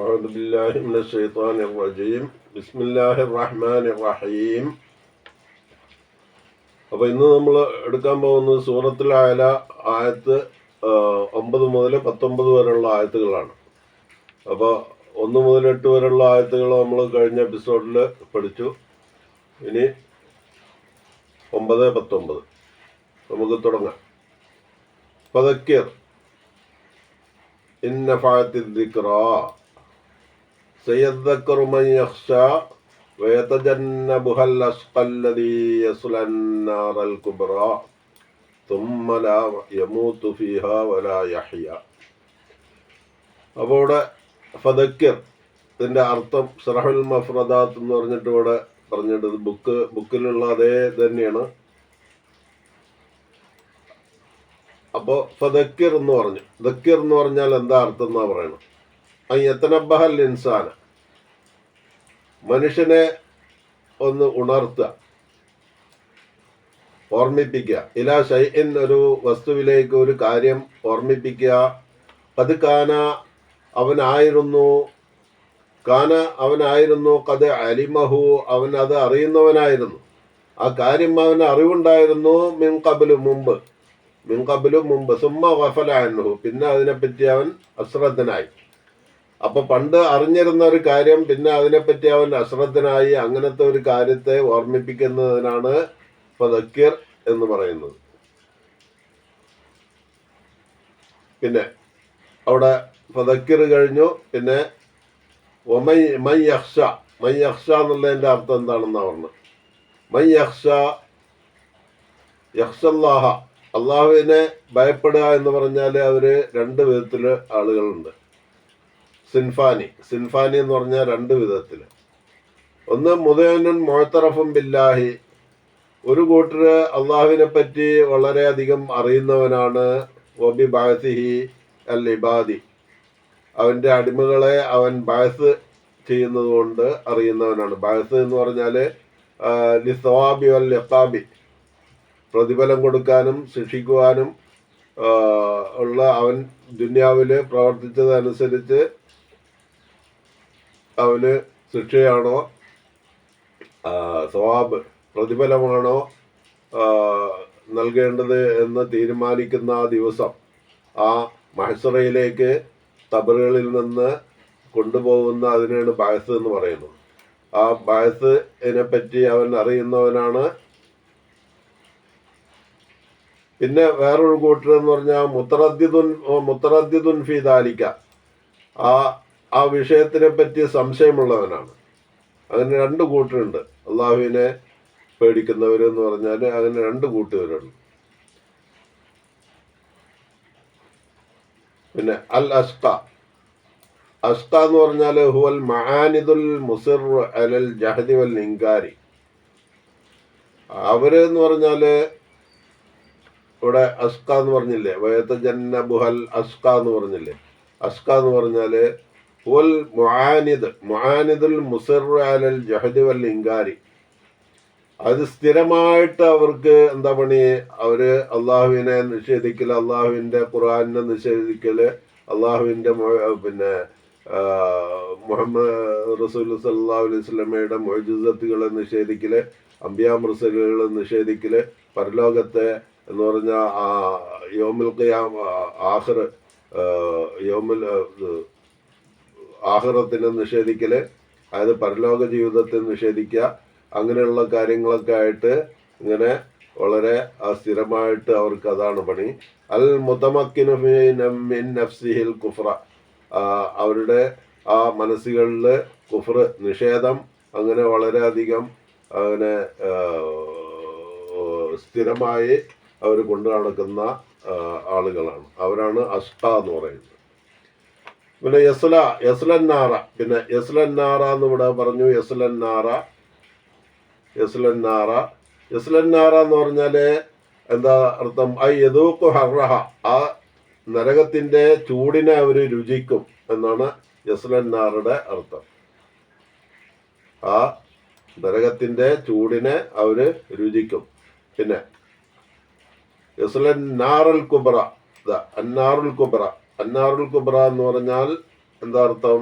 أعوذ بالله من الشيطان الرجيم بسم الله الرحمن الرحيم. അപ്പോൾ ഇന്ന് നമ്മൾ എടുക്കാൻ പോകുന്നത് സൂറത്തുൽ അഅല ആയത്ത് 9 മുതൽ 19 വരെയുള്ള ആയത്തുകളാണ്. അപ്പോൾ 1 മുതൽ 8 വരെയുള്ള ആയത്തുകൾ നമ്മൾ കഴിഞ്ഞ എപ്പിസോഡിൽ പഠിച്ചു. ഇനി 9, 19 നമുക്ക് തുടങ്ങാം. ഫദക്കിർ ഇൻ നഫഅത്തി ദിക്റാ سيذكر من يخشى ويتجنبها الأشقى الذي يصلى النار الكبرى ثم لا يموت فيها ولا يحيا. അപ്പോൾ ഇവിടെ ഫദക്കിർ ഇതിൻ്റെ അർത്ഥം ശറഹുൽ മഫ്രദാത്ത് എന്ന് പറഞ്ഞിട്ട് ഇവിടെ പറഞ്ഞിട്ട് ബുക്കിലുള്ള അതേ തന്നെയാണ്. അപ്പോൾ ഫദക്കിർ എന്ന് പറഞ്ഞു. ദക്കിർ എന്ന് പറഞ്ഞാൽ എന്താ അർത്ഥം എന്നാ പറയണം. യതനബ്ബഹൽ ഇൻസാന, മനുഷ്യനെ ഒന്ന് ഉണർത്തുക, ഓർമ്മിപ്പിക്കുക. ഇലാ ഷൈഇൻ, ഒരു വസ്തുവിലേക്ക് ഒരു കാര്യം ഓർമ്മിപ്പിക്കുക. കത് കാന, അവനായിരുന്നു, കത് അലിമഹു, അവൻ അത് അറിയുന്നവനായിരുന്നു. ആ കാര്യം അവന് അറിവുണ്ടായിരുന്നു. മിൻ ഖബ്ലു, മുമ്പ് സുമ്മ ഗഫല അൻഹു, പിന്നെ അതിനെപ്പറ്റി അവൻ അശ്രദ്ധനായി. അപ്പൊ പണ്ട് അറിഞ്ഞിരുന്ന ഒരു കാര്യം പിന്നെ അതിനെപ്പറ്റി അവൻ അശ്രദ്ധനായി. അങ്ങനത്തെ ഒരു കാര്യത്തെ ഓർമ്മിപ്പിക്കുന്നതിനാണ് ഫദക്കിർ എന്ന് പറയുന്നത്. പിന്നെ അവിടെ ഫദക്കിർ കഴിഞ്ഞു. പിന്നെ മൻ യഖ്ഷ എന്നുള്ളതിന്റെ അർത്ഥം എന്താണെന്നാ പറഞ്ഞത്. മൻ യഖ്ഷല്ലാഹ, അള്ളാഹുവിനെ ഭയപ്പെടുക എന്ന് പറഞ്ഞാൽ അവര് രണ്ട് വിധത്തില് ആളുകളുണ്ട്. സിൻഫാനി എന്ന് പറഞ്ഞാൽ രണ്ട് വിധത്തിൽ. ഒന്ന് മുദയനുൻ മുഅ്തറഫുൻ ബില്ലാഹി, ഒരു കൂട്ടര് അള്ളാഹുവിനെ പറ്റി വളരെയധികം അറിയുന്നവനാണ്. വബി ബഅസിഹി അൽ ഇബാദി, അവന്റെ അടിമകളെ അവൻ ബഅസ് ചെയ്യുന്നത് കൊണ്ട് അറിയുന്നവനാണ്. ബഅസ് എന്ന് പറഞ്ഞാൽ ലിസ്വാബി വൽ ഇഖാബി, പ്രതിഫലം കൊടുക്കാനും ശിക്ഷിക്കുവാനും ഉള്ള, അവൻ ദുനിയാവില് പ്രവർത്തിച്ചതനുസരിച്ച് അവന് ശിക്ഷയാണോ സവാബ് പ്രതിഫലമാണോ നൽകേണ്ടത് എന്ന് തീരുമാനിക്കുന്ന ആ ദിവസം ആ മഹ്ശറയിലേക്ക് ഖബറുകളിൽ നിന്ന് കൊണ്ടുപോകുന്ന അതിനാണ് ബഅസ് എന്ന് പറയുന്നത്. ആ ബഅസിനെ പറ്റി അവൻ അറിയുന്നവനാണ്. പിന്നെ വേറൊരു കൂട്ടർ എന്ന് പറഞ്ഞാൽ മുത്തറദ്ദിദുൻ ഫീ ദാലിക, ആ വിഷയത്തിനെ പറ്റി സംശയമുള്ളവനാണ്. അങ്ങനെ രണ്ട് കൂട്ടരുണ്ട്. അള്ളാഹുവിനെ പേടിക്കുന്നവരെന്ന് പറഞ്ഞാൽ അങ്ങനെ രണ്ട് കൂട്ടുകാരുണ്ട്. പിന്നെ അൽ അഷ്ക എന്ന് പറഞ്ഞാൽ ഹുവൽ മആനിദുൽ മുസിർ അലൽ ജഹദി വൽ ഇൻകാരി. അവര് എന്ന് പറഞ്ഞാല് ഇവിടെ അഷ്ക എന്ന് പറഞ്ഞില്ലേ, വയതജന്നബുഹൽ അഷ്ക എന്ന് പറഞ്ഞില്ലേ. അഷ്ക എന്ന് പറഞ്ഞാല് ഹുവൽ മുആനിദുൽ മുസിർ അലൽ ജഹദി വൽ ഇൻകാരി. അത് സ്ഥിരമായിട്ട് അവർക്ക് എന്താ പണി, അവര് അള്ളാഹുവിനെ നിഷേധിക്കല്, അള്ളാഹുവിന്റെ ഖുർആനിനെ നിഷേധിക്കല്, അള്ളാഹുവിന്റെ പിന്നെ മുഹമ്മദ് റസൂൽ സല്ലല്ലാഹു അലൈഹി വസല്ലമയുടെ മുഅ്ജിസത്തുകളെ നിഷേധിക്കല്, അംബിയാ മുർസലുകളെ നിഷേധിക്കല്, പരലോകത്തെ എന്ന് പറഞ്ഞാൽ യൗമുൽ ഖിയാമ ആഖിറത്തിനെ നിഷേധിക്കല്, അതായത് പരലോക ജീവിതത്തെ നിഷേധിക്കുക. അങ്ങനെയുള്ള കാര്യങ്ങളൊക്കെ ആയിട്ട് ഇങ്ങനെ വളരെ സ്ഥിരമായിട്ട് അവർക്ക് അതാണ് പണി. അൽ മുതമക്കിനു മിൻ നഫ്സിഹിൽ കുഫ്ര, അവരുടെ ആ മനസ്സുകളിൽ കുഫ്ർ, നിഷേധം അങ്ങനെ വളരെയധികം അങ്ങനെ സ്ഥിരമായി അവർ കൊണ്ടു നടക്കുന്ന ആളുകളാണ്. അവരാണ് അഷ്ക എന്ന് പറയുന്നത്. പിന്നെ യസ്ലന്നാറ, പിന്നെ യസ്ലന്നാറ എന്ന് ഇവിടെ പറഞ്ഞു. യസ്ലന്നാറ എന്ന് പറഞ്ഞാല് എന്താ അർത്ഥം? യദൂഖു ഹർറഹ, ആ നരകത്തിന്റെ ചൂടിനെ അവര് രുചിക്കും എന്നാണ് യസ്ലന്നാറുടെ അർത്ഥം. ആ നരകത്തിന്റെ ചൂടിനെ അവര് രുചിക്കും. പിന്നെ യസ്ലന്നാറൽ കുബ്ര, അന്നാറുൽ കുബ്ര എന്ന് പറഞ്ഞാൽ എന്താ അർത്ഥം?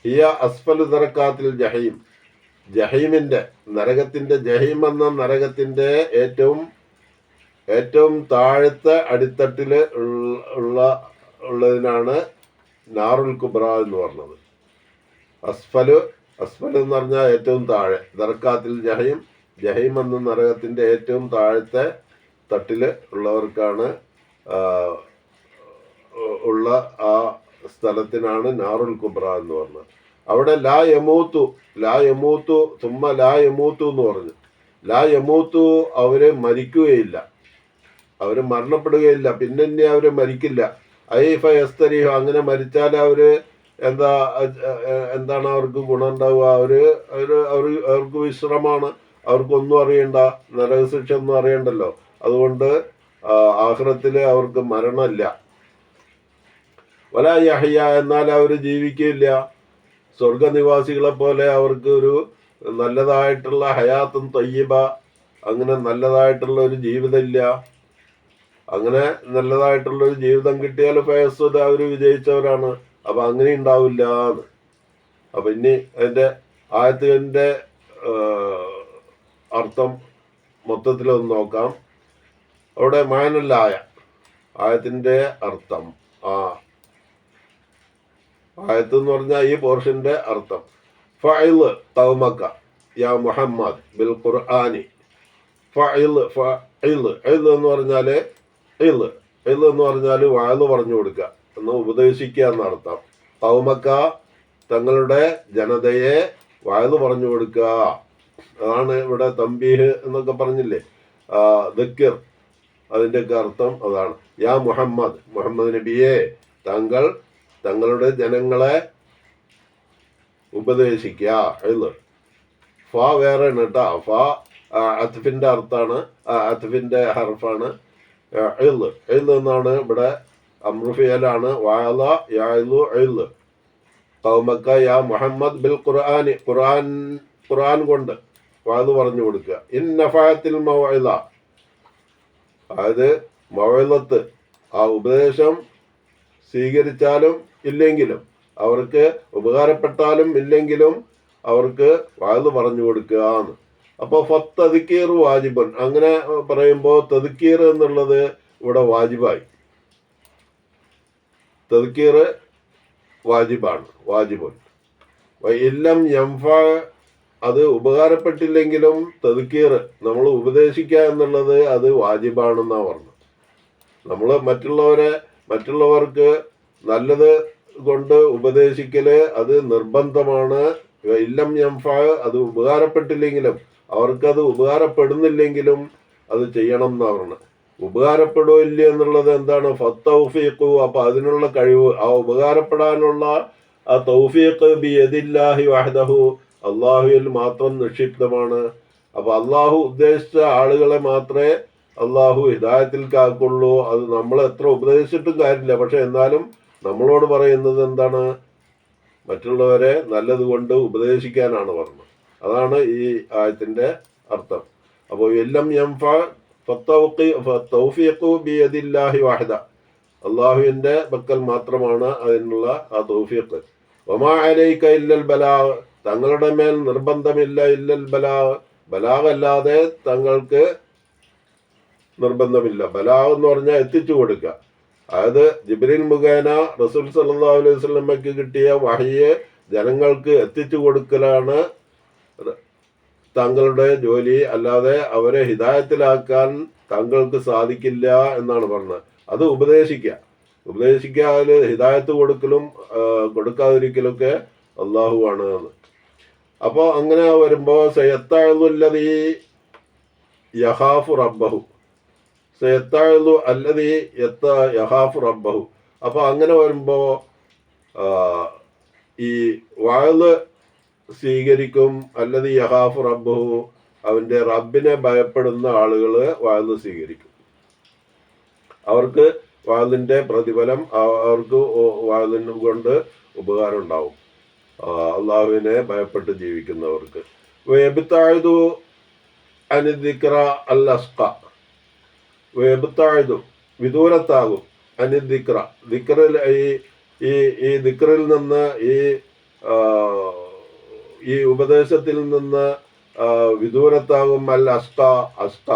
ഹിയ അസ്ഫലു ദറക്കാത്തിൽ ജഹീം, ജഹീമിന്റെ നരകത്തിന്റെ, ജഹീം എന്ന നരകത്തിന്റെ ഏറ്റവും താഴത്തെ അടിത്തട്ടിൽ ഉള്ളതിനാണ് നാറുൽ കുബ്ര എന്ന് പറഞ്ഞത്. അസ്ഫലു എന്ന് പറഞ്ഞാൽ ഏറ്റവും താഴെ, ദർക്കാത്തിൽ ജഹീം, ജഹീം എന്ന നരകത്തിന്റെ ഏറ്റവും താഴത്തെ തട്ടില് ഉള്ളവർക്കാണ് ഉള്ള ആ സ്ഥലത്തിനാണ് നാറുൽ കുബ്ര എന്ന് പറഞ്ഞത്. അവിടെ ലാ യമൂത്തു തുമ്മ ലാ യമൂത്തു എന്ന് പറഞ്ഞു. ലാ യമൂത്തു, അവര് മരിക്കുകയില്ല, അവര് മരണപ്പെടുകയില്ല, പിന്നെ അവര് മരിക്കില്ല. ഐഫ യസ്തരീഹ, അങ്ങനെ മരിച്ചാൽ അവര് എന്താണ് അവർക്ക് ഗുണം ഉണ്ടാവുക? അവർക്ക് വിശ്രമാണ്, അവർക്കൊന്നും അറിയണ്ട, നരകശിക്ഷ ഒന്നും അറിയണ്ടല്ലോ. അതുകൊണ്ട് ആഖിറത്തില് അവർക്ക് മരണമില്ല. വലാ യഹ്യ, എന്നാൽ അവർ ജീവിക്കില്ല. സ്വർഗനിവാസികളെ പോലെ അവർക്ക് ഒരു നല്ലതായിട്ടുള്ള ഹയാത്തും തയ്യിബ, അങ്ങനെ നല്ലതായിട്ടുള്ള ഒരു ജീവിതമില്ല. അങ്ങനെ നല്ലതായിട്ടുള്ള ഒരു ജീവിതം കിട്ടിയാൽ ഫയസ്വത അവർ വിജയിച്ചവരാണ്. അപ്പൊ അങ്ങനെ ഉണ്ടാവില്ല എന്ന്. അപ്പൊ ഇനി അതിന്റെ ആയത്തിന്റെ അർത്ഥം മൊത്തത്തിലൊന്ന് നോക്കാം. അവിടെ മാനല്ലായ ആയത്തിന്റെ അർത്ഥം, ആയത്ത് എന്ന് പറഞ്ഞാൽ ഈ പോർഷന്റെ അർത്ഥം, ഫഇല് ഖൗമക യാ മുഹമ്മദ് ബിൽ ഖുർആനി. ഫഇല് എന്ന് പറഞ്ഞാല് എന്ന് പറഞ്ഞാല് വഅദ് പറഞ്ഞു കൊടുക്കുക എന്ന്, ഉപദേശിക്കുക എന്നർത്ഥം. ഖൗമക, തങ്ങളുടെ ജനതയെ വഅദ് പറഞ്ഞു കൊടുക്കുക. അതാണ് ഇവിടെ തംബീഹ് എന്നൊക്കെ പറഞ്ഞില്ലേ, ദക്കിർ, അതിൻ്റെയൊക്കെ അർത്ഥം അതാണ്. യാ മുഹമ്മദ് നബിയെ, തങ്ങളുടെ ജനങ്ങളെ ഉപദേശിക്കുക. ഫ വേറെ കേട്ടാ, ഫ അത്ഫിന്റെ അർത്ഥാണ്, അത്ഫിന്റെ ഹർഫാണ്. എന്നാണ് ഇവിടെ അമ്രുഫിയലാണ്. വഅദ യഅദു ഇൽ ഖൗമക യാ മുഹമ്മദ് ബിൽ ഖുർആനി, ഖുർആൻ കൊണ്ട് വഅദ് പറഞ്ഞു കൊടുക്കുക. ഇൻ നഫഅത്തിൽ മൗഇദ, അതായത് മൗഇദത്ത്, ആ ഉപദേശം സ്വീകരിച്ചാലും ഇല്ലെങ്കിലും, അവർക്ക് ഉപകാരപ്പെട്ടാലും ഇല്ലെങ്കിലും അവർക്ക് വഅദ് പറഞ്ഞു കൊടുക്കുക എന്ന്. അപ്പോൾ ഫത്തദ്കീർ വാജിബൻ, അങ്ങനെ പറയുമ്പോൾ തദ്കീർ എന്നുള്ളത് ഇവിടെ വാജിബായി. തദ്കീർ വാജിബുൻ. ഇല്ലം യംഫ, അത് ഉപകാരപ്പെട്ടില്ലെങ്കിലും തദ്കീർ, നമ്മൾ ഉപദേശിക്കുക എന്നുള്ളത് അത് വാജിബാണെന്നാണ് പറഞ്ഞത്. നമ്മൾ മറ്റുള്ളവർക്ക് നല്ലത് കൊണ്ട് ഉപദേശിക്കല് അത് നിർബന്ധമാണ്. ഇല്ലം യംഫ, അത് ഉപകാരപ്പെട്ടില്ലെങ്കിലും, അവർക്കത് ഉപകാരപ്പെടുന്നില്ലെങ്കിലും അത് ചെയ്യണം എന്നാ പറഞ്ഞത്. ഉപകാരപ്പെടുകയില്ല എന്നുള്ളത് എന്താണ്? ഫത്തൗഫീഖു, അപ്പൊ അതിനുള്ള കഴിവ്, ആ ഉപകാരപ്പെടാനുള്ള ആ തൗഫീഖ് ബിയദില്ലാഹി വഹ്ദഹു, അള്ളാഹുവിൽ മാത്രം നിക്ഷിപ്തമാണ്. അപ്പൊ അള്ളാഹു ഉദ്ദേശിച്ച ആളുകളെ മാത്രമേ അള്ളാഹു ഹിദായത്തിൽ കാക്കുള്ളൂ. അത് നമ്മൾ എത്ര ഉപദേശിച്ചിട്ടും കാര്യമില്ല. പക്ഷെ എന്നാലും നമ്മളോട് പറയുന്നത് എന്താണ്? മറ്റുള്ളവരെ നല്ലതുകൊണ്ട് ഉപദേശിക്കാനാണ് പറഞ്ഞത്. അതാണ് ഈ ആയത്തിന്റെ അർത്ഥം. അപ്പോൾ എല്ലാം യംഫ തൗഫീഖു ബിയദില്ലാഹി വഹദ, അള്ളാഹുവിന്റെ പക്കൽ മാത്രമാണ് അതിനുള്ള ആ തൗഫീഖ്. വമാ അലൈക ഇല്ലൽ ബലാഗ്, തങ്ങളുടെ മേൽ നിർബന്ധമില്ല, ഇല്ലൽ ബലാഗ് അല്ലാതെ തങ്ങൾക്ക് നിർബന്ധമില്ല. ബലാഗ് എന്ന് പറഞ്ഞാൽ എത്തിച്ചു കൊടുക്കുക. അതായത് ജിബ്രീൽ മുഖേന റസൂൽ സല്ലല്ലാഹു അലൈഹി വസല്ലമയ്ക്ക് കിട്ടിയ വഹയ്യ് ജനങ്ങൾക്ക് എത്തിച്ചു കൊടുക്കലാണ് താങ്കളുടെ ജോലി. അല്ലാതെ അവരെ ഹിദായത്തിലാക്കാൻ താങ്കൾക്ക് സാധിക്കില്ല എന്നാണ് പറഞ്ഞത്. അത് ഉപദേശിക്കുക അതിൽ ഹിദായത്ത് കൊടുക്കലും കൊടുക്കാതിരിക്കലൊക്കെ അള്ളാഹു ആണ് എന്ന്. അപ്പോൾ അങ്ങനെ വരുമ്പോ സയത്തഅ്ലുല്ലദീ യഖാഫു റബ്ബഹു, സയത്തഅ്ലു അല്ലദീ യഖാഫു റബ്ബഹു. അപ്പോൾ അങ്ങനെ വരുമ്പോ ഈ വഅദ് സ്വീകരിക്കും. അല്ലദീ യഖാഫു റബ്ബഹു, അവന്റെ റബ്ബിനെ ഭയപ്പെടുന്ന ആളുകൾ വഅദ് സ്വീകരിക്കും. അവർക്ക് വഅദിന്റെ പ്രതിഫലം, അവർക്ക് വഅദിനെ കൊണ്ട് ഉപകാരം ഉണ്ടാവും. അള്ളാഹുവിനെ ഭയപ്പെട്ട് ജീവിക്കുന്നവർക്ക്. വയബ്തഅദു അനി ദിക്റ അൽ അസ്ഖ, വയബ്തഅദു വിദൂരത്താകും, അനി ദിക്റ, ദിക്റിൽ, ഈ ദിക്റിൽ നിന്ന്, ഈ ഈ ഉപദേശത്തിൽ നിന്ന് വിദൂരത്താകും. അൽ അസ്ക അസ്ക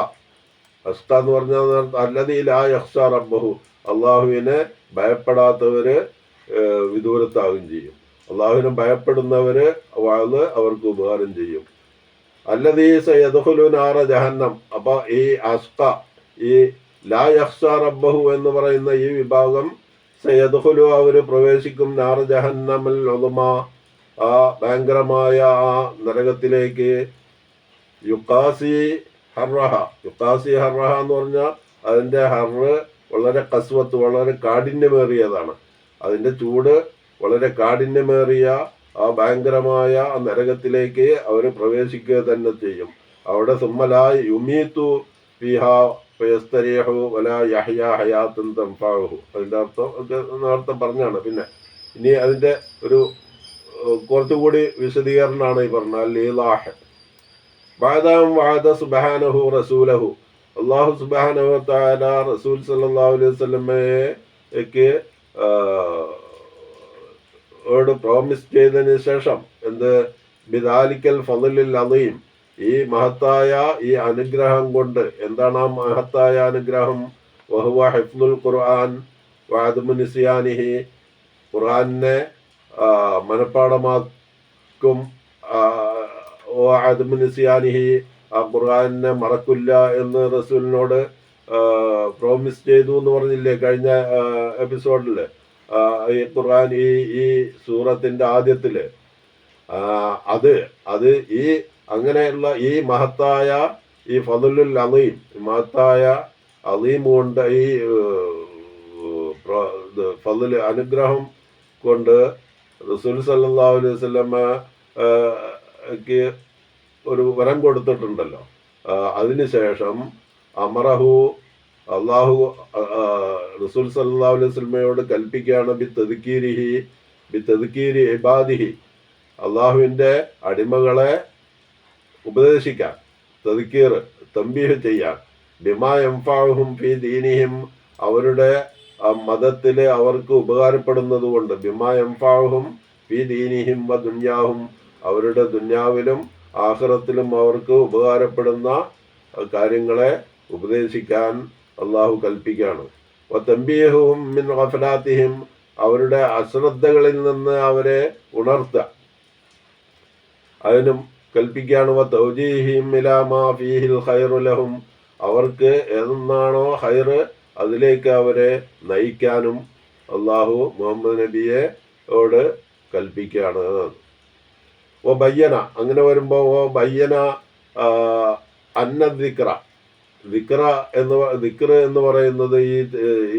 അസ്ക എന്ന് പറഞ്ഞാൽ അല്ലദീ ലാ യഖ്ശ റബ്ബഹു, അള്ളാഹുവിനെ ഭയപ്പെടാത്തവര് വിദൂരത്താകും ചെയ്യും. അള്ളാഹുവിനെ ഭയപ്പെടുന്നവര് വാഴ് അവർക്ക് ഉപകാരം ചെയ്യും. അല്ലദീ സയദ്ഖുലു നാറ ജഹന്നം. അപ്പൊ ഈ അസ്ക, ഈ ലാ യഖ്ശ റബ്ബഹു എന്ന് പറയുന്ന ഈ വിഭാഗം സയദ്ഖുലു അവര് പ്രവേശിക്കും നാറ ജഹന്നമൽ ഉളുമ, ആ ഭയങ്കരമായ ആ നരകത്തിലേക്ക്. യുക്കാസി ഹർറഹ, യുക്കാസി ഹർറഹ എന്ന് പറഞ്ഞാൽ അതിൻ്റെ ഹർറ് വളരെ കസ്വത്ത്, വളരെ കാഠിന്യമേറിയതാണ്. അതിൻ്റെ ചൂട് വളരെ കാഠിന്യമേറിയ ആ ഭയങ്കരമായ ആ നരകത്തിലേക്ക് അവർ പ്രവേശിക്കുക തന്നെ ചെയ്യും. അവിടെ സുമ്മലാ യുമീത്തു ഫിഹ ഫയസ്തരീഹു വലാ യഹ്യ ഹയാത്തൻ തൻഫഉഹു. അതിൻ്റെ അർത്ഥം ഒക്കെ നേരത്തെ പറഞ്ഞാണ്. പിന്നെ ഇനി അതിൻ്റെ ഒരു കുറച്ചുകൂടി വിശദീകരണമാണ് ഈ പറഞ്ഞ ലീലാഹ്. ബഅദം വഅദ സുബ്ഹാനഹു റസൂലഹു, അല്ലാഹു സുബ്ഹാനഹു വ തആല റസൂൽ സല്ലല്ലാഹു അലൈഹി വസല്ലമയെ പ്രോമിസ് ചെയ്തതിന് ശേഷം എന്ത്, ബിദാലിക്കൽ ഫളിൽ അളീം, ഈ മഹത്തായ ഈ അനുഗ്രഹം കൊണ്ട്. എന്താണ് ആ മഹത്തായ അനുഗ്രഹം? വഹുവ ഹിഫ്ദുൽ ഖുർആൻ വഅദമു നിസ്യാനിഹി, ഖുർആനെ മനഃപ്പാടമാക്കും. വഅദമു നിസ്യാനിഹി, ആ ഖുർആനെ മറക്കില്ല എന്ന് റസൂലിനോട് പ്രോമിസ് ചെയ്തു എന്ന് പറഞ്ഞില്ലേ കഴിഞ്ഞ എപ്പിസോഡിൽ? ഈ ഖുർആൻ ഈ സൂറത്തിന്റെ ആദ്യത്തില് അത് ഈ അങ്ങനെയുള്ള ഈ മഹത്തായ ഈ ഫളുൽ അലീം, മഹത്തായ അലീം കൊണ്ട്, ഈ ഫളുൽ അനുഗ്രഹം കൊണ്ട് റസൂൽ സല്ലല്ലാഹു അലൈഹി വസല്ലമക്ക് ഒരു വരം കൊടുത്തിട്ടുണ്ടല്ലോ. അതിനുശേഷം അമറഹു, അള്ളാഹു റസൂൽ സല്ലല്ലാഹു അലൈഹി വസല്ലമയോട് കൽപ്പിക്കുകയാണ് ബിത്തദ്കീരി ഇബാദിഹി, അള്ളാഹുവിൻ്റെ അടിമകളെ ഉപദേശിക്കാൻ, തദ്കീർ തംബീഹ് ചെയ്യാൻ, ബിമാ യൻഫഉഹും ഫീ ദീനിഹിം, അവരുടെ മതത്തിൽ അവർക്ക് ഉപകാരപ്പെടുന്നത് കൊണ്ട്, ബിമാ യൻഫഉഹും ഫീ ദീനിഹിം വ ദുനിയാഹും, അവരുടെ ദുനിയാവിലും ആഖിറത്തിലും അവർക്ക് ഉപകാരപ്പെടുന്ന കാര്യങ്ങളെ ഉപദേശിക്കാൻ അള്ളാഹു കൽപ്പിക്കുകയാണ്. വ തംബീഹും മിൻ ഗഫലാത്തിഹിം, അവരുടെ അശ്രദ്ധകളിൽ നിന്ന് അവരെ ഉണർത്തുക, അതിനും കൽപ്പിക്കുകയാണ്. വ തൗജീഹിം ഇലാ മാ ഫീഹിൽ ഖൈറു ലഹും, അവർക്ക് ഏതെന്നാണോ ഹൈറ് അതിലേക്ക് അവരെ നയിക്കാനും അള്ളാഹു മുഹമ്മദ് നബിയോട് കൽപ്പിക്കുകയാണ്. ഓ ബയ്യന, അങ്ങനെ വരുമ്പോൾ ഓ ബയ്യന അന്ന ദിക്ര എന്ന് പറയുന്നത്,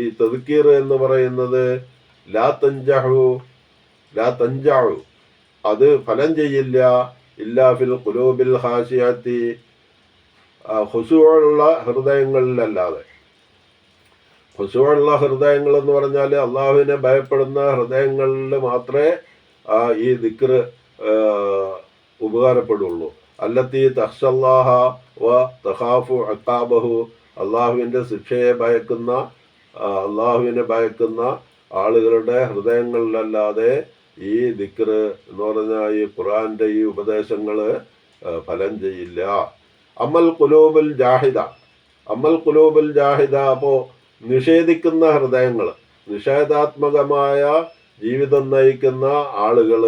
ഈ തദ്കീർ എന്ന് പറയുന്നത് ലാ തൻജഉ, അത് ഫലം ചെയ്യില്ല, ഇല്ലാ ഫിൽ ഖുലൂബിൽ ഖാശിയത്തി, ഖുശൂഉള്ള ഹൃദയങ്ങളിലല്ലാതെ. ഖുശൂഉള്ള ഹൃദയങ്ങൾ എന്ന് പറഞ്ഞാൽ അള്ളാഹുവിനെ ഭയപ്പെടുന്ന ഹൃദയങ്ങളിൽ മാത്രമേ ഈ ദിക്ർ ഉപകാരപ്പെടുള്ളൂ. അല്ലത്തി തഖ്ശല്ലാഹ വ തഖാഫു അഖാബഹു, അള്ളാഹുവിൻ്റെ ശിക്ഷയെ അള്ളാഹുവിനെ ഭയക്കുന്ന ആളുകളുടെ ഹൃദയങ്ങളിലല്ലാതെ ഈ ദിക്ർ എന്ന് പറഞ്ഞാൽ ഈ ഖുർആന്റെ ഈ ഉപദേശങ്ങൾ ഫലം ചെയ്യില്ല. അമൽ ഖുലൂബുൽ ജാഹിദ, അപ്പോൾ നിഷേധിക്കുന്ന ഹൃദയങ്ങൾ, നിഷേധാത്മകമായ ജീവിതം നയിക്കുന്ന ആളുകൾ,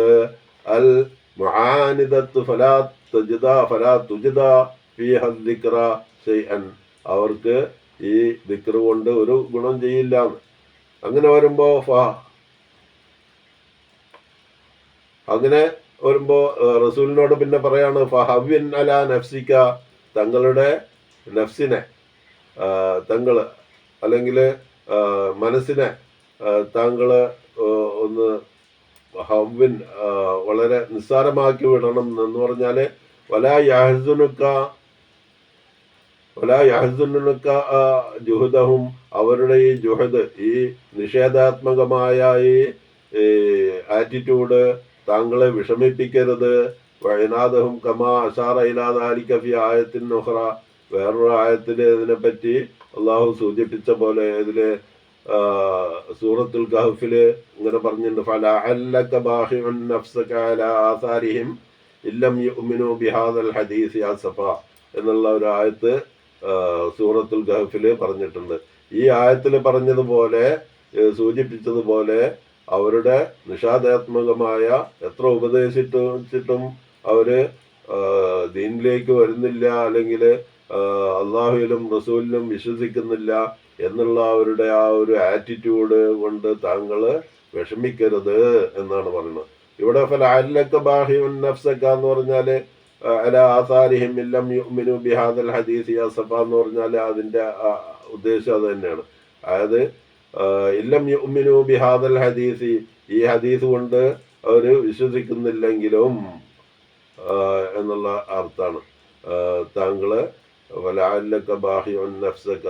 അൽ മുആനിദത്തു ഫലാ തുജിദ ഫീഹ ദിക്റ ശൈഅൻ, അവർക്ക് ഈ ദിക്ർ കൊണ്ട് ഒരു ഗുണം ചെയ്യില്ല. അങ്ങനെ വരുമ്പോ റസൂലിനോട് പിന്നെ പറയാണ്, ഫഹവ്വിൻ അലാ നഫ്സിക, തങ്ങളുടെ നഫ്സിനെ, അല്ലെങ്കിൽ മനസ്സിനെ താങ്കൾ ഒന്ന് ഹവ്വിൻ, വളരെ നിസ്സാരമാക്കി വിടണം എന്ന് പറഞ്ഞാൽ വലാ യഹ്സുനുക ജുഹദഹും, അവരുടെ ഈ ജുഹദ്, ഈ നിഷേധാത്മകമായ ഈ ആറ്റിറ്റ്യൂഡ് താങ്കളെ വിഷമിപ്പിക്കരുത്. വയനാദഹും കമാ അഷാറ ഇലാ ദാലിക ഫി ആയത്തിൻ ഉഖ്റ, വേറൊരു ആയത്തിൽ ഇതിനെപ്പറ്റി അള്ളാഹു സൂചിപ്പിച്ച പോലെ, ഇതില് സൂറത്തുൽ കഹ്ഫില് ഇങ്ങനെ പറഞ്ഞിട്ടുണ്ട്, ഫലഅല്ലക ബാഖിഉൻ നഫ്സക അലാ ആസാരിഹിം ഇല്ലം യുഅ്മിനു ബിഹാദൽ ഹദീസ് അസഫ എന്നുള്ള ഒരു ആയത്ത് സൂറത്തുൽ കഹ്ഫില് പറഞ്ഞിട്ടുണ്ട്. ഈ ആയത്തിൽ പറഞ്ഞതുപോലെ സൂചിപ്പിച്ചതുപോലെ അവരുടെ നിഷേധാത്മകമായ എത്ര ഉപദേശിച്ചിട്ടും അവര് ദീനിലേക്ക് വരുന്നില്ല, അല്ലെങ്കിൽ അള്ളാഹുവിലും റസൂലിലും വിശ്വസിക്കുന്നില്ല എന്നുള്ള അവരുടെ ആ ഒരു ആറ്റിറ്റ്യൂഡ് കൊണ്ട് താങ്കൾ വിഷമിക്കരുത് എന്നാണ് പറയുന്നത്. ഇവിടെ ഫലഅല്ലക ബാഖിഉൻ നഫ്സക എന്ന് പറഞ്ഞാല് അലാ ആസാരിഹിം ഇല്ലം യുഅ്മിനു ബിഹാദൽ ഹദീസ് അസഫ എന്ന് പറഞ്ഞാൽ അതിന്റെ ഉദ്ദേശം അത് തന്നെയാണ്. അതായത് ഇല്ലം യുഅ്മിനു ബിഹാദൽ ഹദീസ്, ഈ ഹദീസ് കൊണ്ട് അവർ വിശ്വസിക്കുന്നില്ലെങ്കിലും എന്നുള്ള അർത്ഥാണ്. താങ്കള് ഫലഅല്ലക ബാഖിഉൻ നഫ്സക,